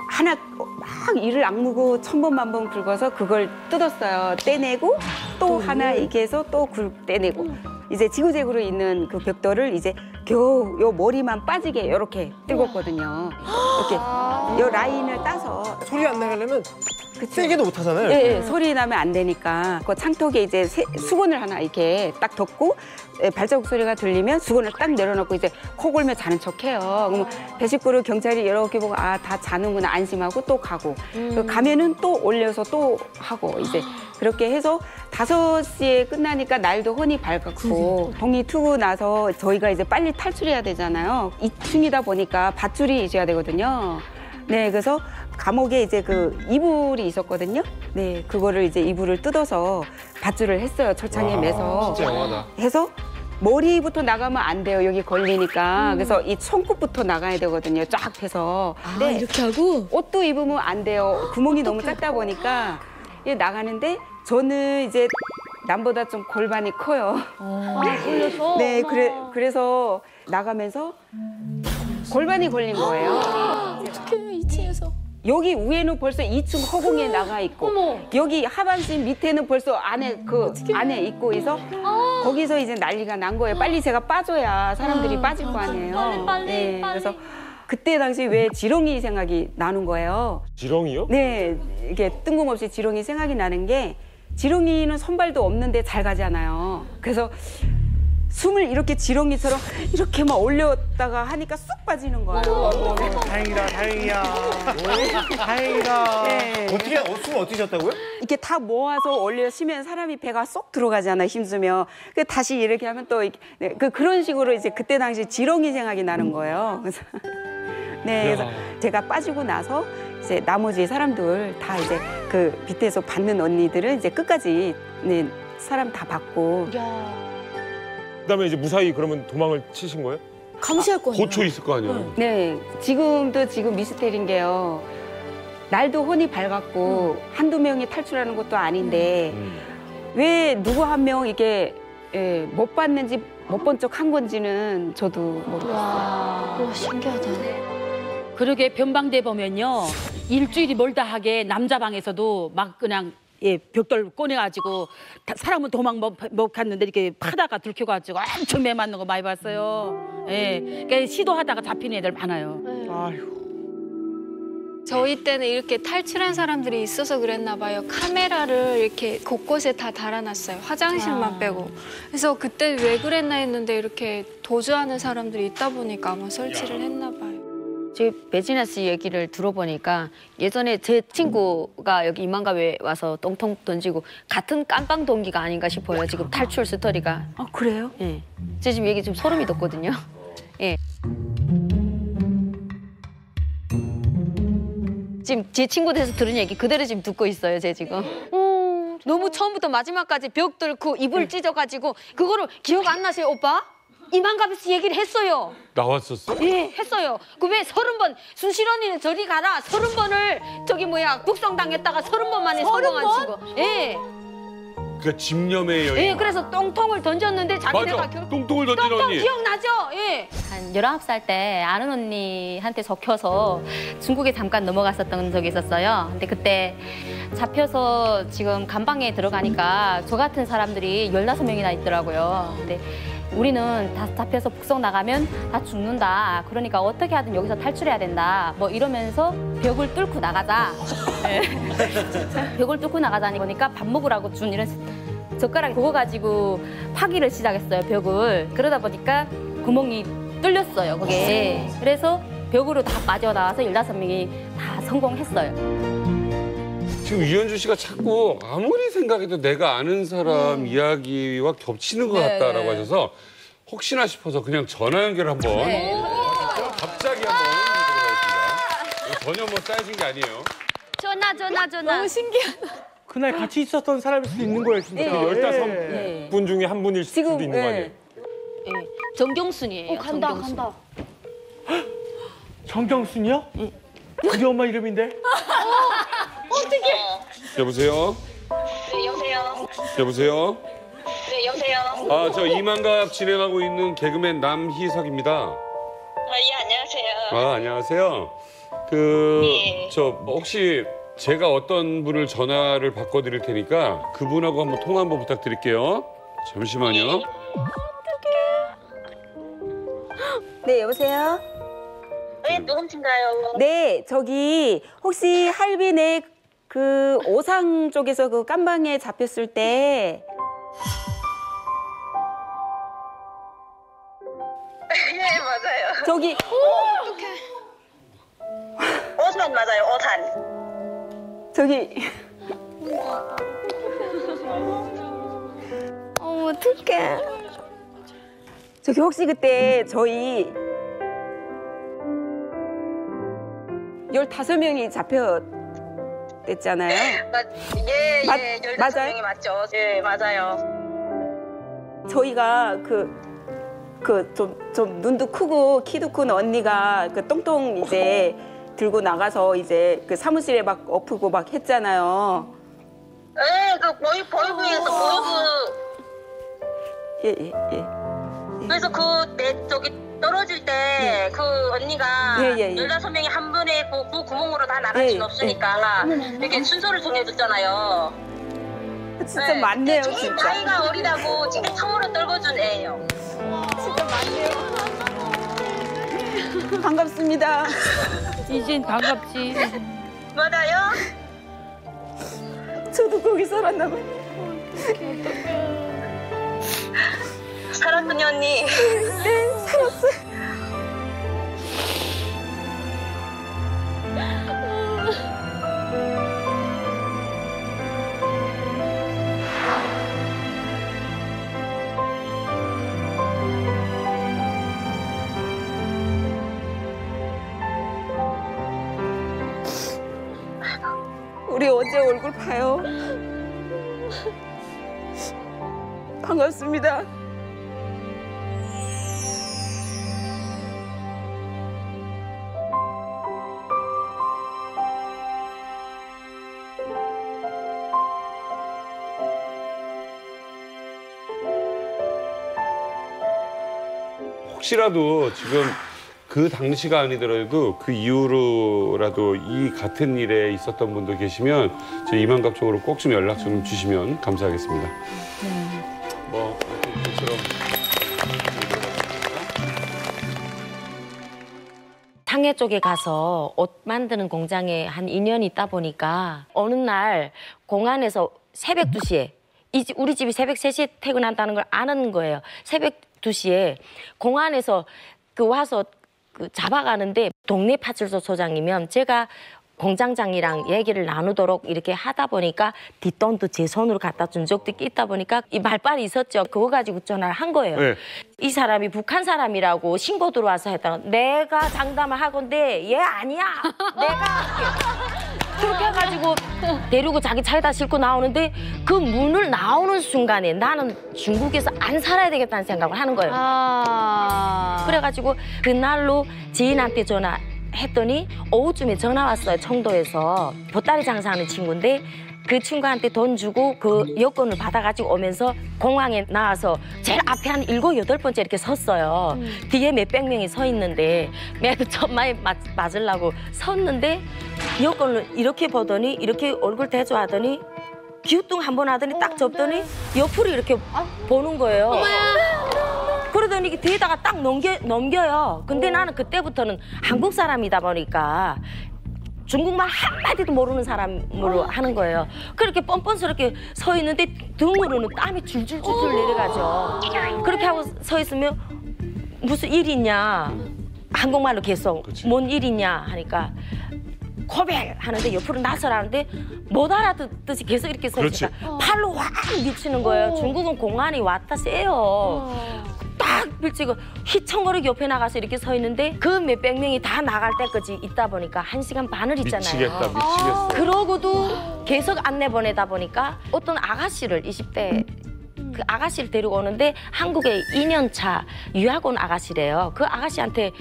하나 막 이를 악물고 1000번 1000번 긁어서 그걸 뜯었어요. 떼내고 또 하나 이렇게 해서 또 떼내고 이제 지그재그로 있는 그 벽돌을 이제 겨우 요 머리만 빠지게 이렇게 뜯었거든요. 이렇게 요 라인을 따서 소리 안 나가려면 세게도 못 하잖아요. 예, 소리 나면 안 되니까 그 창턱에 이제 수건을 하나 이렇게 딱 덮고 발자국 소리가 들리면 수건을 딱 내려놓고 이제 코 골며 자는 척해요. 그러면 배식구를 경찰이 이렇게 보고 아, 다 자는구나 안심하고 또 가고 가면은 또 올려서 또 하고 이제 그렇게 해서 5시에 끝나니까 날도 훤히 밝았고 동이 트고 나서 저희가 이제 빨리 탈출해야 되잖아요. 2층이다 보니까 밧줄이 있어야 되거든요. 네, 그래서 감옥에 이제 그 이불이 있었거든요. 네, 그거를 이제 이불을 뜯어서 밧줄을 했어요. 철창에 매서. 진짜 영화다. 해서 머리부터 나가면 안 돼요. 여기 걸리니까. 그래서 이 손끝부터 나가야 되거든요. 쫙 펴서. 네, 이렇게 하고? 옷도 입으면 안 돼요. 구멍이 너무 작다 보니까 나가는데 저는 이제 남보다 좀 골반이 커요. 걸려서? 네, 그래서 나가면서 골반이 걸린 거예요. 어떻게 2층에서? 여기 위에는 벌써 2층 허공에 나가 있고 여기 하반신 밑에는 벌써 안에 안에 있고 있어 거기서 이제 난리가 난 거예요. 빨리 제가 빠져야 사람들이 빠질 거 아니에요. 빨리. 그래서 그때 당시 왜 지렁이 생각이 나는 거예요. 지렁이요? 네, 이게 뜬금없이 지렁이 생각이 나는 게 지렁이는 선발도 없는데 잘 가잖아요. 그래서 숨을 이렇게 지렁이처럼 이렇게 막 올렸다가 하니까 쑥 빠지는 거예요. 다행이다, 다행이야. 다행이다. 네. 숨을 어떻게 쉬었다고요? 이렇게 다 모아서 올려시면 사람이 배가 쏙 들어가잖아요, 힘주면. 그 다시 이렇게 하면 또 그런 식으로 이제 그때 당시 지렁이 생각이 나는 거예요. 그래서 네, 그래서 제가 빠지고 나서 이제 나머지 사람들 다 이제 그 밑에서 받는 언니들은 이제 끝까지 사람 다 받고. 그다음에 이제 무사히 그러면 도망을 치신 거예요? 감시할 거 아니에요? 고초 있을 거 아니에요? 네, 지금 미스테리인 게요. 날도 혼이 밝았고 한두 명이 탈출하는 것도 아닌데 왜 누구 한 명 이게 못 봤는지 못 본 척 한 건지는 저도 모르겠어요. 와, 신기하다. 그러게 변방대 보면요. 일주일이 멀다 하게 남자 방에서도 막 그냥 벽돌 꺼내가지고 사람은 도망 못 갔는데 이렇게 파다가 들켜가지고 엄청 매 맞는 거 많이 봤어요. 그러니까 시도하다가 잡히는 애들 많아요. 저희 때는 이렇게 탈출한 사람들이 있어서 그랬나 봐요. 카메라를 이렇게 곳곳에 다 달아놨어요. 화장실만 빼고. 그래서 그때 왜 그랬나 했는데 이렇게 도주하는 사람들이 있다 보니까 아마 설치를 했나 봐요. 저희 배진아 씨 얘기를 들어보니까 예전에 제 친구가 여기 이만가에 와서 똥통 던지고 같은 깜빵 동기가 아닌가 싶어요. 지금 탈출 스토리가. 아, 그래요? 예. 제 지금 얘기 좀 소름이 돋거든요. 예. 지금 제 친구들에서 들은 얘기 그대로 지금 듣고 있어요, 제 지금. 너무 처음부터 마지막까지 벽 뚫고 이불 찢어가지고 그거를 기억 안 나세요, 오빠? 이만갑에서 얘기를 했어요. 나왔었어? 예, 했어요. 그 왜 30번 순실 언니는 저리 가라 30번을 저기 북송당했다가 30번 만에 성공 안 치고. 예. 그러니까 집념의 여인. 예, 그래서 똥통을 던졌는데 자기네가 맞아. 똥통을 던진 똥통 언니. 기억나죠? 예. 한 19살 때 아는 언니한테 적혀서 중국에 잠깐 넘어갔었던 적이 있었어요. 근데 그때 잡혀서 지금 감방에 들어가니까 저 같은 사람들이 15명이나 있더라고요. 근데 우리는 다 잡혀서 북송 나가면 다 죽는다. 그러니까 어떻게 하든 여기서 탈출해야 된다. 뭐 이러면서 벽을 뚫고 나가자. 네. 벽을 뚫고 나가자니 그러니까 밥 먹으라고 준 이런 젓가락 그거 가지고 파기를 시작했어요, 벽을. 그러다 보니까 구멍이 뚫렸어요, 그게. 그래서 벽으로 다 빠져나와서 15명이 다 성공했어요. 지금 유현주 씨가 자꾸 아무리 생각해도 내가 아는 사람 이야기와 겹치는 것 네, 같다라고 네. 하셔서 혹시나 싶어서 그냥 전화 연결 한번 갑자기 한번 해보도록 하겠습니다. 전혀 뭐 짜여진 게 아니에요. 전화. 너무 신기하다. 그날 같이 있었던 사람일 수도 있는 거예요, 진짜. 그 15분 중에 한 분일 수도 있는 거 아니에요? 예. 정경순이에요. 간다, 정경순. 간다. 정경순이요? 우리 엄마 이름인데? 어떡해. 여보세요? 네, 여보세요. 여보세요? 네, 여보세요. 아, 저 이만갑 진행하고 있는 개그맨 남희석입니다. 예, 안녕하세요. 아, 안녕하세요. 예. 혹시 제가 어떤 분을 전화를 바꿔드릴 테니까 그분하고 한번 통화 한번 부탁드릴게요. 잠시만요. 네, 여보세요? 네, 누군가요? 네, 저기 혹시 할빈의 그 오상 쪽에서 그 깜방에 잡혔을 때 예, 맞아요. 저기 어떡해. 오산 맞아요, 오산. 저기 어떡해. 저기 혹시 그때 저희 15명이 잡혀됐잖아요. 예, 15명이 맞죠. 예, 맞아요. 저희가 좀 눈도 크고 키도 큰 언니가 그 똥똥 이제 들고 나가서 이제 그 사무실에 막 엎고 막 했잖아요. 예, 그 보이부에서 예. 그래서 저기 떨어질 때 그 언니가 예. 15명이 한 번에 그 구멍으로 다 나갈 수는 없으니까 이렇게 순서를 정해줬잖아요. 진짜 많네요, 제일 진짜. 나이가 어리다고 진짜 처음으로 떨궈준 애예요. 진짜 많네요. 반갑습니다. 이젠 반갑지. 맞아요? 저도 거기 살았나 봐요. 살았더니 언니. 네, 살았어요. 우리 어제 얼굴 봐요. 반갑습니다. 혹시라도 지금 그 당시가 아니더라도 그 이후로라도 이 같은 일에 있었던 분도 계시면 저희 이만갑 쪽으로 꼭 좀 연락 좀 주시면 감사하겠습니다. 뭐 이처럼 상해 쪽에 가서 옷 만드는 공장에 한 2년 있다 보니까 어느 날 공안에서 새벽 2시에 우리 집이 새벽 3시에 퇴근한다는 걸 아는 거예요. 새벽 2시에 공안에서 와서 잡아가는데 동네 파출소 소장이면 제가 공장장이랑 얘기를 나누도록 이렇게 하다 보니까 뒷돈도 제 손으로 갖다 준 적도 있다 보니까 이 말빨이 있었죠. 그거 가지고 전화를 한 거예요. 네. 이 사람이 북한 사람이라고 신고 들어와서 했다가 내가 장담을 하건데 얘 아니야. 내가 그렇게 해가지고 데리고 자기 차에다 싣고 나오는데 그 문을 나오는 순간에 나는 중국에서 안 살아야 되겠다는 생각을 하는 거예요. 그래가지고 그날로 지인한테 전화했더니 오후쯤에 전화 왔어요. 청도에서 보따리 장사하는 친구인데 그 친구한테 돈 주고 그 여권을 받아가지고 오면서 공항에 나와서 제일 앞에 한 7, 8번째 이렇게 섰어요. 뒤에 몇백 명이 서 있는데 내가 천만에 맞으려고 섰는데 여권을 이렇게 보더니 이렇게 얼굴 대조하더니 기우뚱 한 번 하더니 딱 접더니 옆으로 이렇게 보는 거예요. 그러더니 이게 뒤에다가 딱 넘겨요. 근데 나는 그때부터는 한국 사람이다 보니까 중국말 한마디도 모르는 사람으로 하는 거예요. 그렇게 뻔뻔스럽게 서 있는데 등으로는 땀이 줄줄줄줄 내려가죠. 그렇게 하고 서 있으면 무슨 일 있냐. 한국말로 계속 뭔 일 있냐 하니까 고백하는데 옆으로 나서라는데 못 알아듣듯이 계속 이렇게 서 있으니까 팔로 확 미치는 거예요. 중국은 공안이 왔다 세요. 딱 밀치고 휘청거리기 옆에 나가서 이렇게 서 있는데 그 몇백 명이 다 나갈 때까지 있다 보니까 1시간 반을 있잖아요. 미치겠어. 그러고도 계속 안내 보내다 보니까 어떤 아가씨를 20대 그 아가씨를 데리고 오는데 한국에 2년차 유학 온 아가씨래요. 그 아가씨한테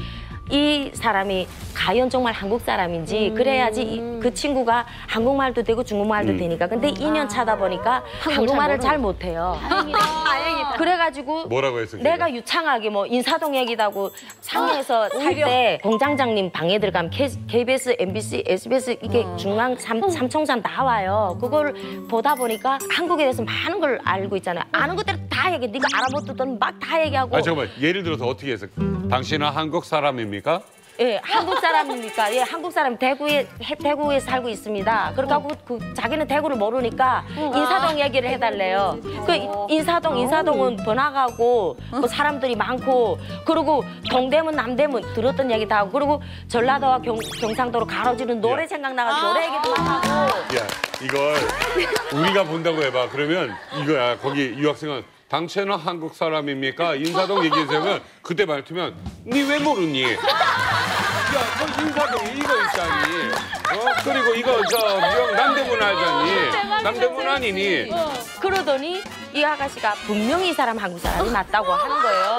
이 사람이 과연 정말 한국 사람인지 그래야지 그 친구가 한국말도 되고 중국말도 되니까. 근데 2년 차다 보니까 한국말을 잘 못해요. 다행이다. 그래가지고 뭐라고 했어? 내가 유창하게 뭐 인사동 얘기다고 상해에서 살 때 공장장님 방에 들어가면 KBS, MBC, SBS 이게 중앙 삼총사 나와요. 그걸 보다 보니까 한국에 대해서 많은 걸 알고 있잖아요. 아는 것대로 다 얘기해. 네가 알아못듣던 막 다 얘기하고. 잠깐만 예를 들어서 어떻게 해서 당신은 한국 사람입니까? 예, 한국 사람입니까? 예, 한국 사람 대구에 살고 있습니다. 그렇게 하고 자기는 대구를 모르니까 인사동 얘기를 해달래요. 그 인사동은 번화가고 뭐 사람들이 많고 그리고 동대문, 남대문 들었던 얘기 다 하고 그리고 전라도와 경상도로 가로지는 노래 생각나가지고 노래 얘기도 막 하고. 야, 이걸 우리가 본다고 해봐. 그러면 이거야. 거기 유학생은 당신은 한국 사람입니까? 인사동 얘기해주면 그때 말투면 니 왜 모르니? 인사동에 이거 있잖니. 그리고 이거 남대문 알잖니. 남대문 아니니. 그러더니 이 아가씨가 분명히 이 사람 한국 사람이 맞다고 하는 거예요.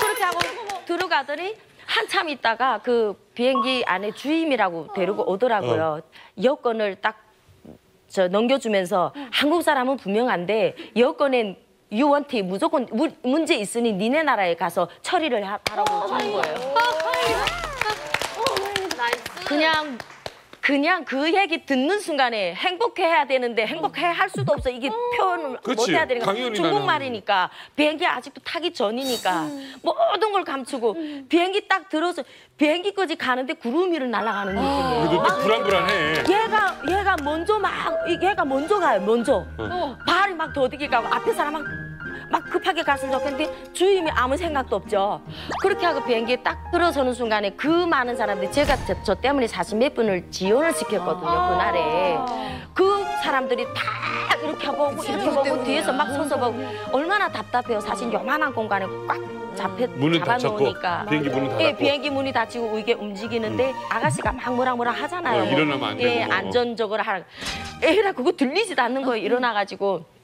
그렇게 하고 들어가더니 한참 있다가 그 비행기 안에 주임이라고 데리고 오더라고요. 여권을 딱 넘겨주면서 한국 사람은 분명한데 여권엔 유원티 무조건 문제 있으니 니네 나라에 가서 처리를 하라고 주는 거예요. 그냥 그 얘기 듣는 순간에 행복해야 되는데 행복해할 수도 없어. 이게 표현을 못 해야 되니까. 중국말이니까. 비행기 아직도 타기 전이니까. 모든 걸 감추고 비행기 딱 들어서 비행기까지 가는데 구름 위를 날아가는 느낌이에요. 그래도 불안불안해. 얘가 먼저 가요. 먼저. 발이 막 더디게 가고 앞에 사람 막 급하게 갔으면 좋겠는데 주임이 아무 생각도 없죠. 그렇게 하고 비행기에 딱 들어서는 순간에 그 많은 사람들이 제가 저 때문에 40몇 분을 지원을 시켰거든요. 그날에. 그 사람들이 다 이렇게 보고 이렇게 보고 뒤에서 막 서서 보고 얼마나 답답해요. 사실 요만한 공간에 꽉 잡아놓으니까. 비행기 문은 닫았고. 예, 비행기 문이 닫히고 이게 움직이는데 아가씨가 막 뭐라 하잖아요. 일어나면 안 되고. 예, 안전적으로 하라. 에라 그거 들리지도 않는 거예요. 일어나가지고.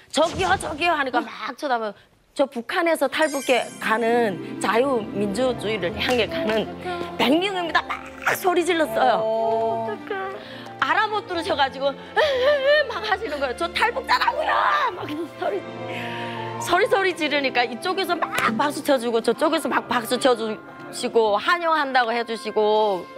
저기요 하니까 막 쳐다보면 저 북한에서 탈북해 가는 자유민주주의를 향해 가는 100명입니다. 막 소리 질렀어요. 알아 못 들으셔가지고 막 하시는 거예요. 저 탈북자라고요. 막 소리 지르니까 이쪽에서 막 박수 쳐주고 저쪽에서 막 박수 쳐주시고 환영한다고 해주시고.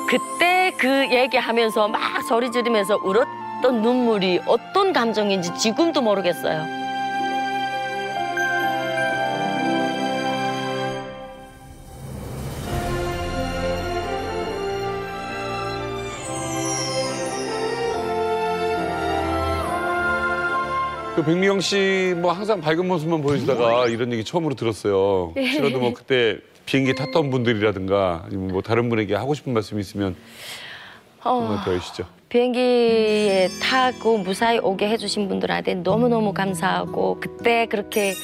그때 그 얘기하면서 막 소리 지르면서 울었던 눈물이 어떤 감정인지 지금도 모르겠어요. 그 백미영 씨 뭐 항상 밝은 모습만 보여주다가 이런 얘기 처음으로 들었어요. 혹시라도 뭐 그때 비행기 탔던 분들이라든가 아니면 뭐 다른 분에게 하고 싶은 말씀이 있으면 한번 더 해주시죠. 비행기에 타고 무사히 오게 해주신 분들한테 너무너무 감사하고 그때 그렇게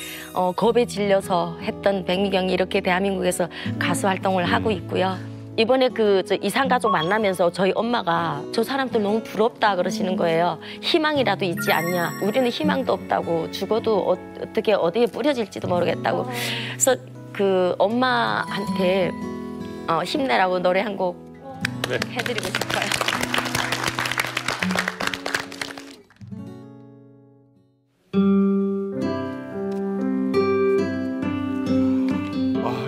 겁에 질려서 했던 백미경이 이렇게 대한민국에서 가수 활동을 하고 있고요. 이번에 이산가족 만나면서 저희 엄마가 저 사람들 너무 부럽다 그러시는 거예요. 희망이라도 있지 않냐. 우리는 희망도 없다고 죽어도 어떻게 어디에 뿌려질지도 모르겠다고. 그래서 그 엄마한테 힘내라고 노래 한 곡 해드리고 싶어요.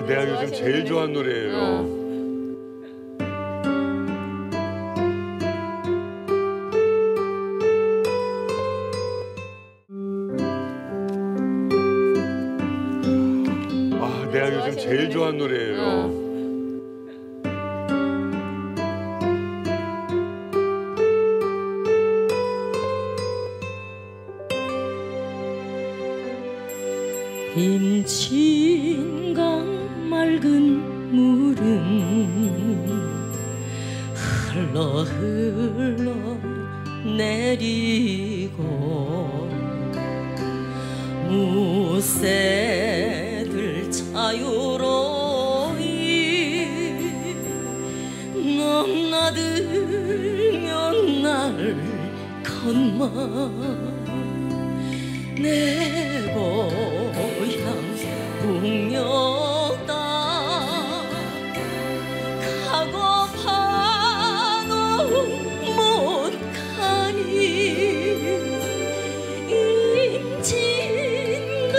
내가 요즘 제일 좋아하는 노래예요. 내가 요즘 제일 좋아하는 노래예요. 임진강 맑은 물은 흘러 내리고 무새들 자유로이 넘나들면 날 건마 내 고향 북녘 땅 가고파도 못 가니 임진강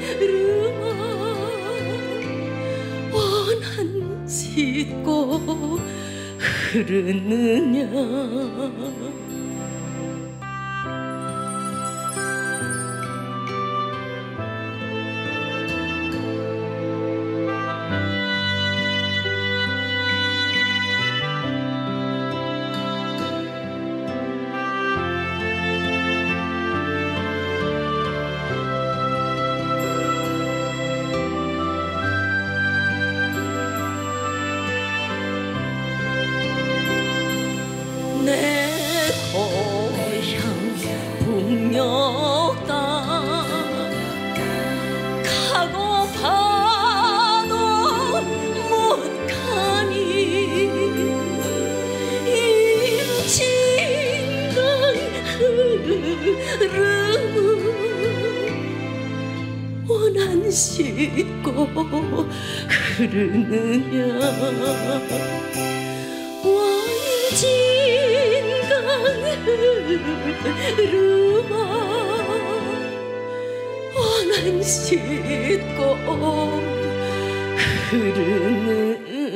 흐르마 원한 싣고 흐르느냐 북녘 땅 가고 봐도 못 가니 임진강 흐름은 원한 싣고 흐르느냐 완진강 흐르마 원한 싣고 흐르느냐